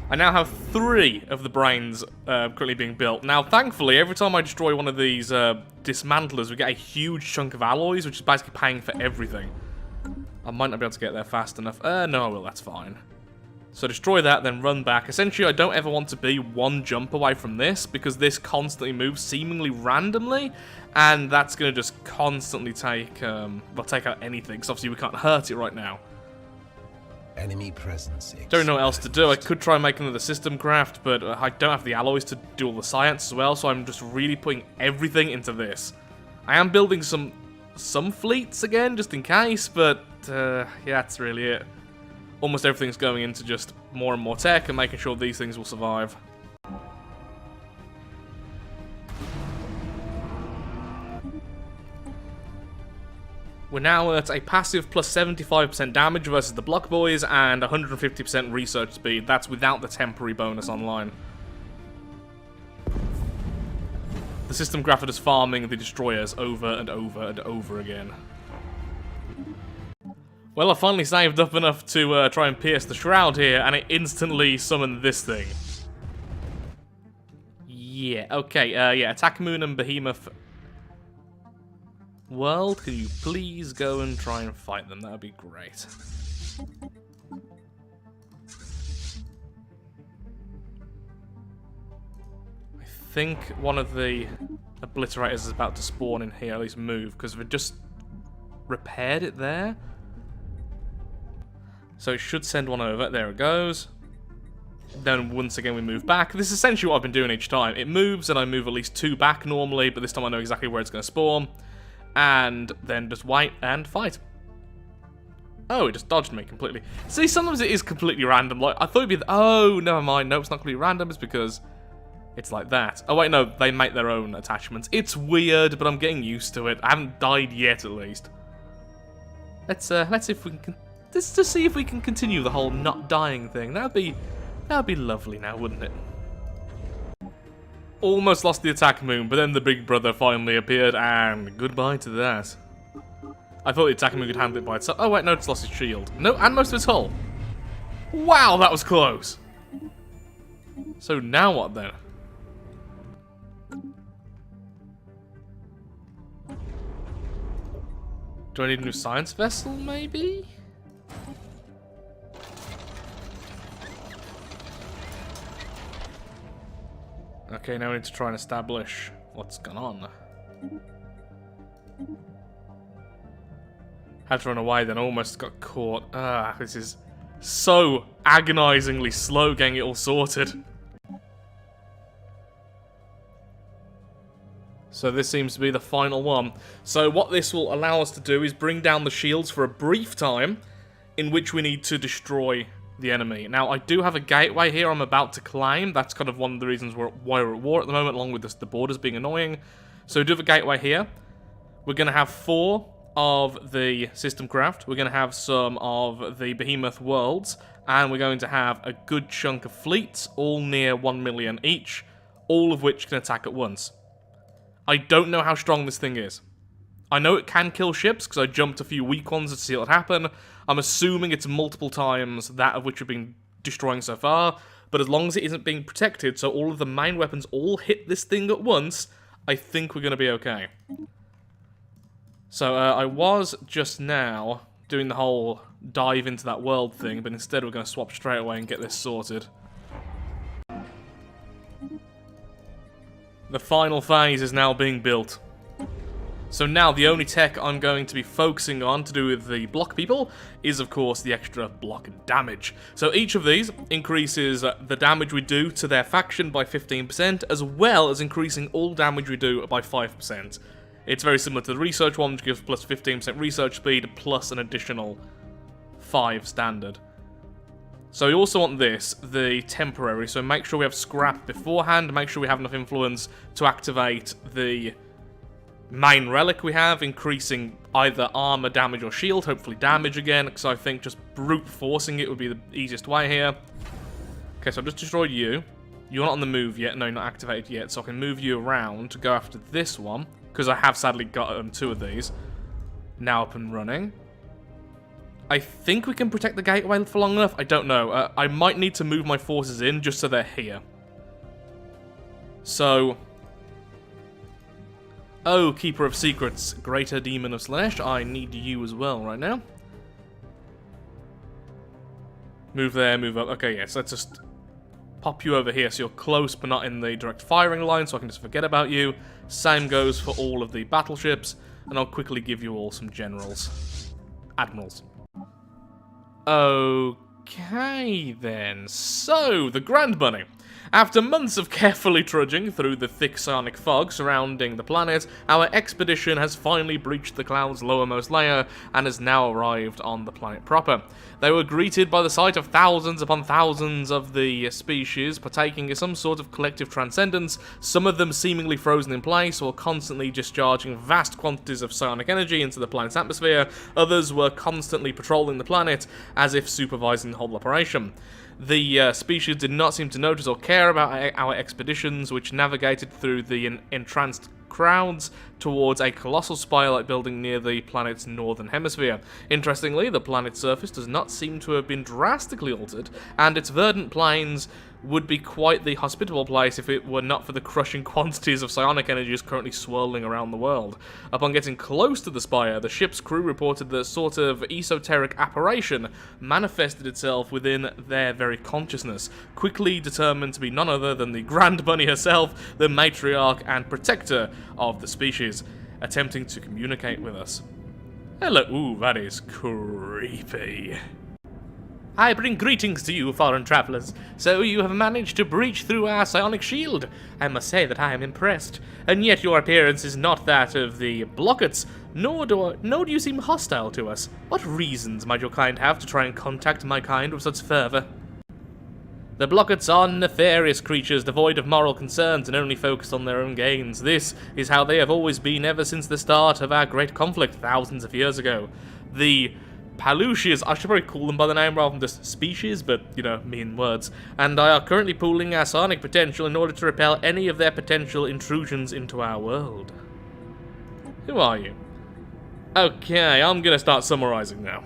I now have 3 of the brains currently being built. Now, thankfully, every time I destroy one of these dismantlers, we get a huge chunk of alloys, which is basically paying for everything. I might not be able to get there fast enough. No, I will. That's fine. So destroy that, then run back. Essentially, I don't ever want to be 1 jump away from this, because this constantly moves seemingly randomly, and that's going to just constantly take, well, take out anything, because obviously we can't hurt it right now. Enemy presence. Don't know what else to do. I could try and make another system craft, but I don't have the alloys to do all the science as well, so I'm just really putting everything into this. I am building some fleets again, just in case, but yeah, that's really it. Almost everything's going into just more and more tech and making sure these things will survive. We're now at a passive plus 75% damage versus the Block Boys and 150% research speed. That's without the temporary bonus online. The system grapher is farming the destroyers over and over and over again. Well, I finally saved up enough to try and pierce the shroud here, and it instantly summoned this thing. Yeah, okay, yeah, Attack Moon and Behemoth. World, can you please go and try and fight them? That would be great. I think one of the obliterators is about to spawn in here, at least move, because we've just repaired it there. So it should send one over. There it goes. Then once again we move back. This is essentially what I've been doing each time. It moves and I move at least 2 back normally, but this time I know exactly where it's going to spawn. And then just wait and fight. Oh, it just dodged me completely. See, sometimes it is completely random. Like, I thought it'd be... Oh, never mind. No, it's not completely random. It's because it's like that. Oh, wait, no. They make their own attachments. It's weird, but I'm getting used to it. I haven't died yet, at least. Let's see if we can... Just to see if we can continue the whole not dying thing. That'd be lovely now, wouldn't it? Almost lost the attack moon, but then the big brother finally appeared, and goodbye to that. I thought the attack moon could handle it by itself. Oh wait, no, it's lost its shield. No, and most of its hull. Wow, that was close. So now what then? Do I need a new science vessel, maybe? Okay, now we need to try and establish what's gone on. Had to run away, then almost got caught. Ah, this is so agonizingly slow getting it all sorted. So this seems to be the final one. So what this will allow us to do is bring down the shields for a brief time, in which we need to destroy the enemy. Now, I do have a gateway here I'm about to claim. That's kind of one of the reasons why we're at war at the moment, along with the borders being annoying. So we do have a gateway here. We're going to have 4 of the system craft. We're going to have some of the behemoth worlds. And we're going to have a good chunk of fleets, all near 1 million each, all of which can attack at once. I don't know how strong this thing is. I know it can kill ships, because I jumped a few weak ones to see what happen. I'm assuming it's multiple times that of which we've been destroying so far, but as long as it isn't being protected, so all of the main weapons all hit this thing at once, I think we're going to be okay. So I was just now doing the whole dive into that world thing, but instead we're going to swap straight away and get this sorted. The final phase is now being built. So now the only tech I'm going to be focusing on to do with the block people is, of course, the extra block damage. So each of these increases the damage we do to their faction by 15%, as well as increasing all damage we do by 5%. It's very similar to the research one, which gives plus 15% research speed, plus an additional 5 standard. So we also want this, the temporary, so make sure we have scrap beforehand, make sure we have enough influence to activate the main relic we have, increasing either armor damage or shield, hopefully damage again, because I think just brute forcing it would be the easiest way here. Okay, so I've just destroyed you. You're not on the move yet, no, you're not activated yet, so I can move you around to go after this one, because I have sadly got 2 of these. Now up and running. I think we can protect the gateway for long enough, I don't know. I might need to move my forces in just so they're here. So... Oh, Keeper of Secrets, Greater Demon of Slash, I need you as well right now. Move there, move up. Okay, yes, let's just pop you over here so you're close but not in the direct firing line, so I can just forget about you. Same goes for all of the battleships, and I'll quickly give you all some generals. Admirals. Okay, then. So, the Grand Bunny. After months of carefully trudging through the thick psionic fog surrounding the planet, our expedition has finally breached the cloud's lowermost layer and has now arrived on the planet proper. They were greeted by the sight of thousands upon thousands of the species partaking in some sort of collective transcendence, some of them seemingly frozen in place or constantly discharging vast quantities of psionic energy into the planet's atmosphere. Others were constantly patrolling the planet as if supervising the whole operation. The species did not seem to notice or care about our expeditions, which navigated through the entranced crowds towards a colossal spire-like building near the planet's northern hemisphere. Interestingly, the planet's surface does not seem to have been drastically altered, and its verdant plains would be quite the hospitable place if it were not for the crushing quantities of psionic energies currently swirling around the world. Upon getting close to the spire, the ship's crew reported that a sort of esoteric apparition manifested itself within their very consciousness, quickly determined to be none other than the Grand Bunny herself, the matriarch and protector of the species, attempting to communicate with us. Hello, ooh, that is creepy. I bring greetings to you, foreign travelers. So you have managed to breach through our psionic shield. I must say that I am impressed. And yet your appearance is not that of the Blockets, nor do you seem hostile to us. What reasons might your kind have to try and contact my kind with such fervor? The Blockets are nefarious creatures devoid of moral concerns and only focused on their own gains. This is how they have always been ever since the start of our great conflict thousands of years ago. The Paluches, I should probably call them by the name rather than just species, but, you know, mean words. And I are currently pooling our psionic potential in order to repel any of their potential intrusions into our world. Who are you? Okay, I'm gonna start summarizing now.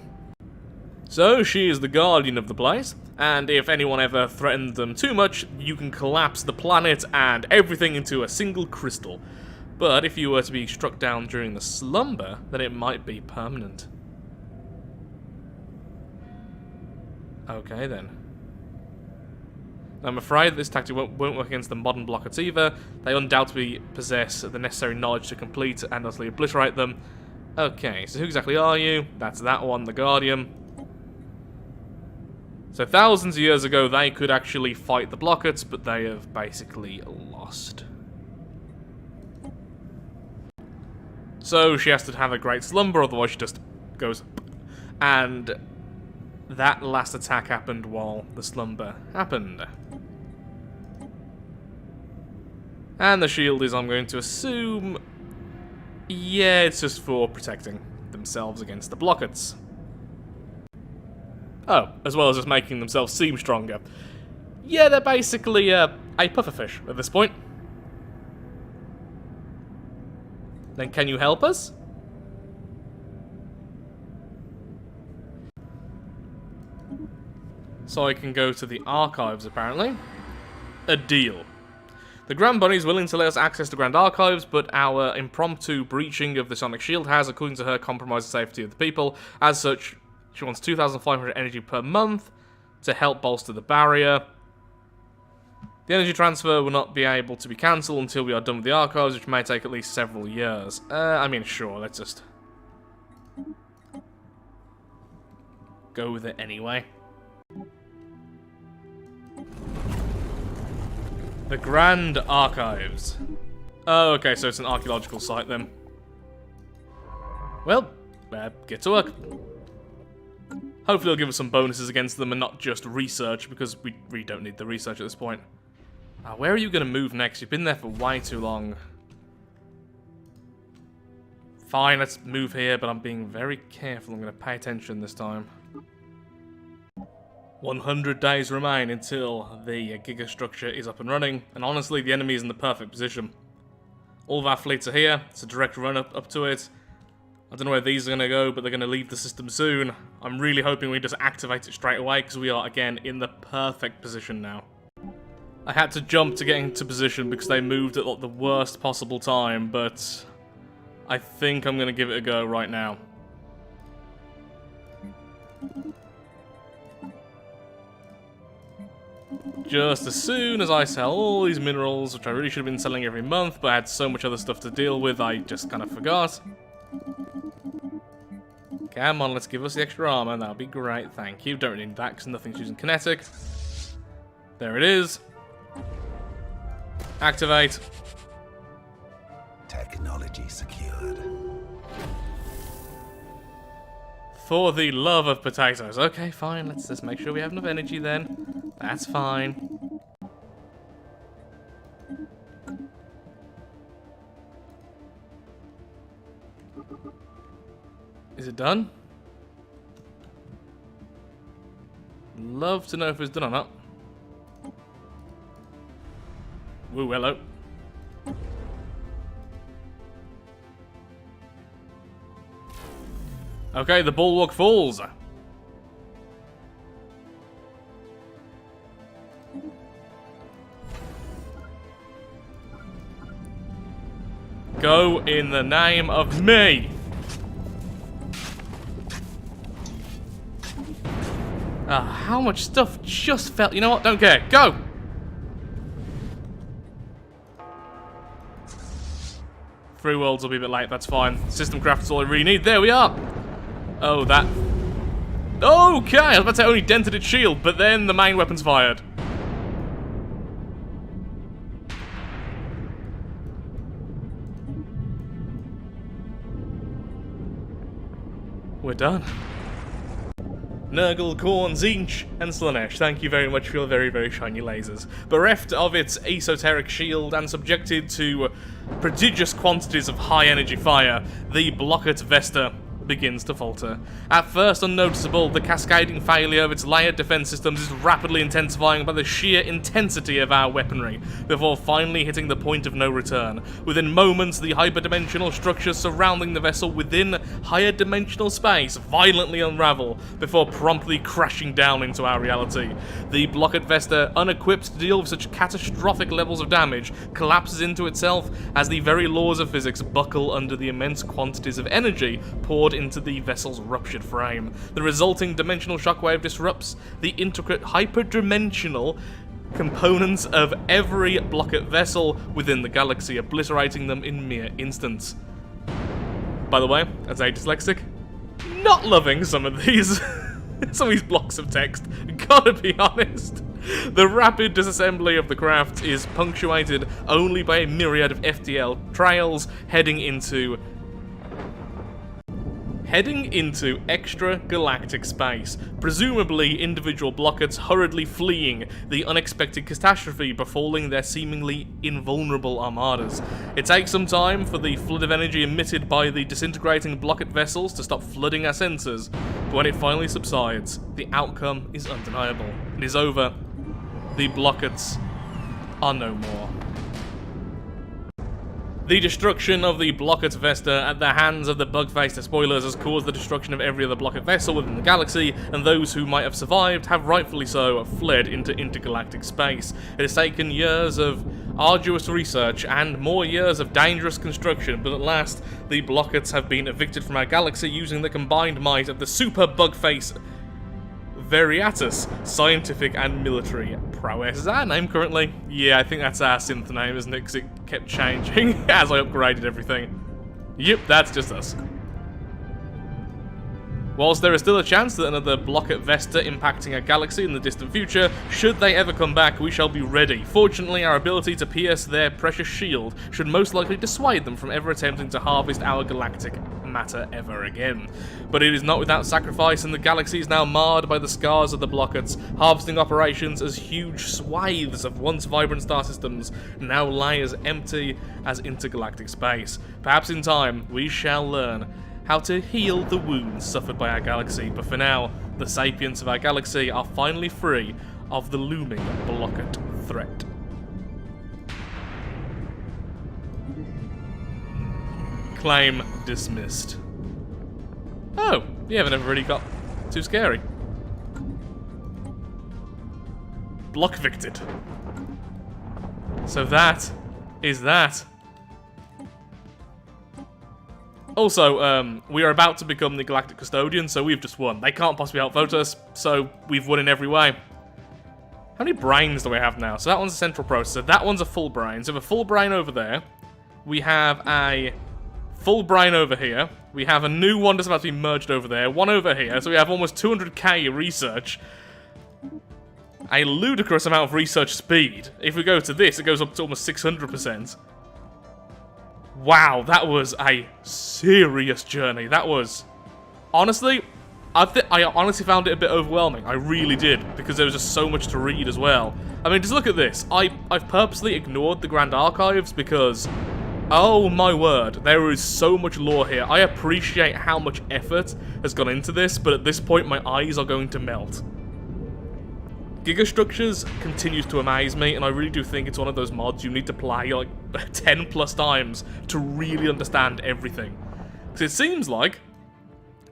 So, she is the guardian of the place, and if anyone ever threatened them too much, you can collapse the planet and everything into a single crystal. But if you were to be struck down during the slumber, then it might be permanent. Okay then. I'm afraid this tactic won't work against the modern blockets either. They undoubtedly possess the necessary knowledge to complete and utterly obliterate them. Okay, so who exactly are you? That's that one, the Guardian. So thousands of years ago, they could actually fight the blockets, but they have basically lost. So she has to have a great slumber, otherwise she just goes... And that last attack happened while the slumber happened. And the shield is, I'm going to assume... Yeah, it's just for protecting themselves against the blockets. Oh, as well as just making themselves seem stronger. Yeah, they're basically a pufferfish at this point. Then can you help us? So I can go to the archives, apparently. A deal. The Grand Bunny is willing to let us access the Grand Archives, but our impromptu breaching of the Sonic Shield has, according to her, compromised the safety of the people. As such, she wants 2,500 energy per month to help bolster the barrier. The energy transfer will not be able to be cancelled until we are done with the archives, which may take at least several years. I mean, sure, let's just go with it anyway. The Grand Archives. Oh, okay, so it's an archaeological site then. Well, get to work. Hopefully it'll give us some bonuses against them and not just research, because we really don't need the research at this point. Where are you going to move next? You've been there for way too long. Fine, let's move here, but I'm being very careful. I'm going to pay attention this time. 100 days remain until the Gigastructure is up and running, and honestly, the enemy is in the perfect position. All of our fleets are here. It's a direct run up to it. I don't know where these are going to go, but they're going to leave the system soon. I'm really hoping we just activate it straight away, because we are, again, in the perfect position now. I had to jump to get into position because they moved at the worst possible time, but I think I'm going to give it a go right now. Just as soon as I sell all these minerals, which I really should have been selling every month, but I had so much other stuff to deal with, I just kind of forgot. Come on, let's give us the extra armor. That would be great, thank you. Don't really need that because nothing's using kinetic. There it is. Activate. Technology secured. For the love of potatoes. Okay, fine. Let's just make sure we have enough energy then. That's fine. Is it done? Love to know if it's done or not. Woo, hello. Okay, the bulwark falls. Go in the name of me. How much stuff just fell? You know what? Don't care. Go. Three worlds will be a bit late. That's fine. System craft is all I really need. There we are. Oh, that. Okay, I was about to say only dented its shield, but then the main weapon's fired. We're done. Nurgle, Korn, Zinch, and Slanesh, thank you very much for your very, very shiny lasers. Bereft of its esoteric shield and subjected to prodigious quantities of high-energy fire, the Blokkat Vesta begins to falter. At first unnoticeable, the cascading failure of its layered defense systems is rapidly intensifying by the sheer intensity of our weaponry, before finally hitting the point of no return. Within moments, the hyperdimensional structures surrounding the vessel within higher dimensional space violently unravel, before promptly crashing down into our reality. The Blokkat Vesta, unequipped to deal with such catastrophic levels of damage, collapses into itself as the very laws of physics buckle under the immense quantities of energy poured into the vessel's ruptured frame. The resulting dimensional shockwave disrupts the intricate hyperdimensional components of every Blokkat vessel within the galaxy, obliterating them in mere instants. By the way, as a dyslexic, not loving some of these blocks of text, gotta be honest. The rapid disassembly of the craft is punctuated only by a myriad of FTL trails heading into extra-galactic space, presumably individual blockets hurriedly fleeing the unexpected catastrophe befalling their seemingly invulnerable armadas. It takes some time for the flood of energy emitted by the disintegrating Blokkat vessels to stop flooding our sensors, but when it finally subsides, the outcome is undeniable. It is over. The Blockets are no more. The destruction of the Blokkat Vesta at the hands of the bug-faced spoilers has caused the destruction of every other Blokkat vessel within the galaxy, and those who might have survived have rightfully so fled into intergalactic space. It has taken years of arduous research and more years of dangerous construction, but at last, the Blockets have been evicted from our galaxy using the combined might of the super bug-faced Variatus, scientific and military prowess. Is that our name currently? Yeah, I think that's our synth name, isn't it? Because it kept changing as I upgraded everything. Yep, that's just us. Whilst there is still a chance that another Blokkat Vesta impacting our galaxy in the distant future, should they ever come back, we shall be ready. Fortunately, our ability to pierce their precious shield should most likely dissuade them from ever attempting to harvest our galactic matter ever again. But it is not without sacrifice, and the galaxy is now marred by the scars of the Blockats, harvesting operations as huge swathes of once vibrant star systems now lie as empty as intergalactic space. Perhaps in time, we shall learn how to heal the wounds suffered by our galaxy, but for now, the sapients of our galaxy are finally free of the looming Blokkat threat. Claim dismissed. Oh, yeah, but never really got too scary. Block evicted. So that is that. Also, we are about to become the Galactic Custodian, so we've just won. They can't possibly outvote us, so we've won in every way. How many brains do we have now? So that one's a central processor, that one's a full brain. So we have a full brain over there. We have a full brain over here. We have a new one that's about to be merged over there. One over here, so we have almost 200k research. A ludicrous amount of research speed. If we go to this, it goes up to almost 600%. Wow, that was a serious journey. That was... Honestly, I honestly found it a bit overwhelming. I really did, because there was just so much to read as well. I mean, just look at this. I've purposely ignored the Grand Archives because... Oh my word, there is so much lore here. I appreciate how much effort has gone into this, but at this point my eyes are going to melt. Gigastructures continues to amaze me, and I really do think it's one of those mods you need to play like 10 plus times to really understand everything. Because it seems like,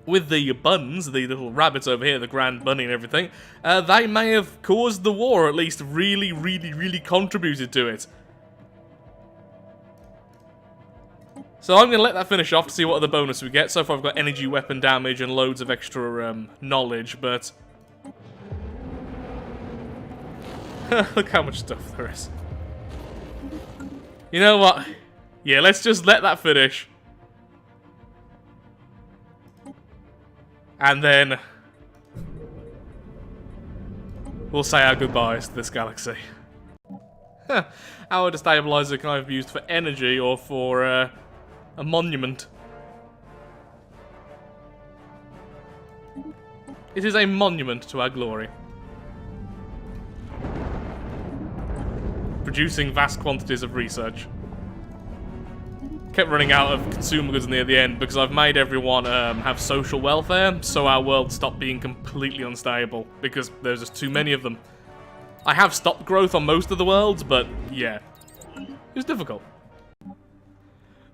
with the buns, the little rabbits over here, the Grand Bunny and everything, they may have caused the war, or at least really contributed to it. So I'm going to let that finish off to see what other bonus we get. So far I've got energy, weapon damage, and loads of extra knowledge, but... Look how much stuff there is. You know what? Yeah, let's just let that finish. And then... we'll say our goodbyes to this galaxy. Our destabilizer can either be used for energy or for a monument. It is a monument to our glory. Producing vast quantities of research. kept running out of consumer goods near the end because I've made everyone have social welfare, so our world stopped being completely unstable because there's just too many of them. I have stopped growth on most of the worlds, but yeah, it was difficult.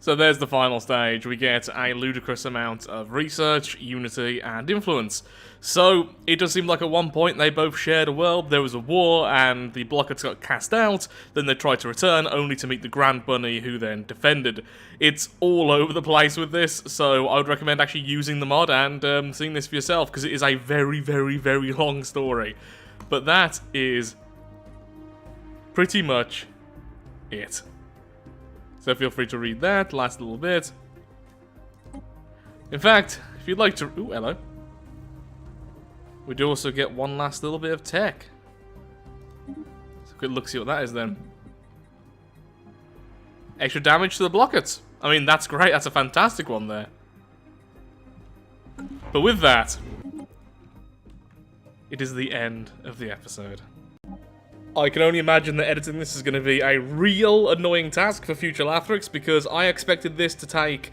So there's the final stage. We get a ludicrous amount of research, unity, and influence. So it does seem like at one point they both shared a world, there was a war, and the Blockets got cast out, then they tried to return, only to meet the Grand Bunny, who then defended. It's all over the place with this, so I would recommend actually using the mod and seeing this for yourself, because it is a very, very, very long story. But that is pretty much it. So feel free to read that last little bit. In fact, if you'd like to... Ooh, hello. We do also get one last little bit of tech. So quick look, see what that is then. Extra damage to the blockets. I mean, that's great. That's a fantastic one there. But with that, it is the end of the episode. I can only imagine that editing this is going to be a real annoying task for future Lathrix, because I expected this to take,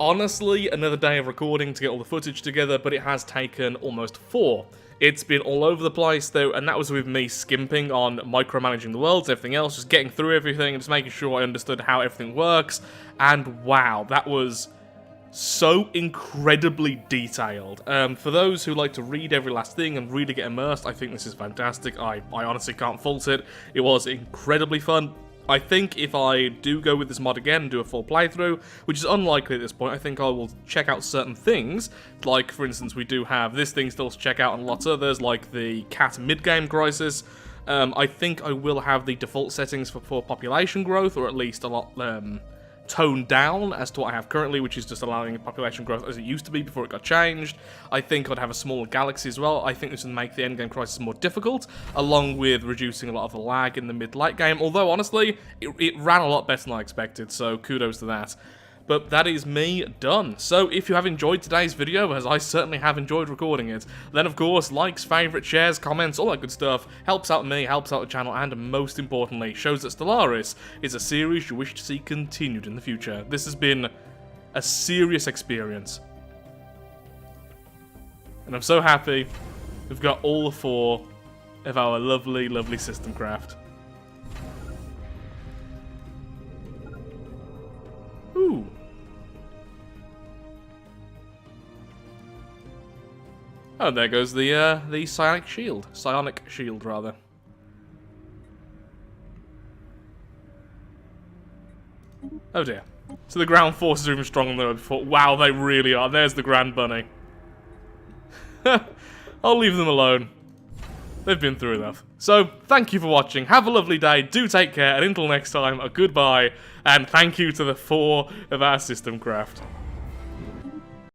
honestly, another day of recording to get all the footage together, but it has taken almost 4. It's been all over the place, though, and that was with me skimping on micromanaging the worlds, everything else, just getting through everything, and just making sure I understood how everything works, and wow, that was so incredibly detailed. For those who like to read every last thing and really get immersed, I think this is fantastic. I honestly can't fault it. It was incredibly fun. I think if I do go with this mod again and do a full playthrough, which is unlikely at this point, I think I will check out certain things. Like, for instance, we do have this thing still to check out and lots of others, like the cat mid-game crisis. I think I will have the default settings for population growth, or at least a lot... toned down as to what I have currently, which is just allowing population growth as it used to be before it got changed. I think I'd have a smaller galaxy as well. I think this would make the endgame crisis more difficult, along with reducing a lot of the lag in the mid-late game, although honestly, it ran a lot better than I expected, so kudos to that. But that is me done. So if you have enjoyed today's video, as I certainly have enjoyed recording it, then of course, likes, favourites, shares, comments, all that good stuff, helps out me, helps out the channel, and most importantly, shows that Stellaris is a series you wish to see continued in the future. This has been a serious experience. And I'm so happy we've got all 4 of our lovely, lovely system craft. Ooh. Oh, there goes the psionic shield. Psionic shield, rather. Oh dear. So the ground forces are even stronger than they were before. Wow, they really are. There's the Grand Bunny. I'll leave them alone. They've been through enough. So, thank you for watching. Have a lovely day. Do take care. And until next time, a goodbye. And thank you to the 4 of our system craft.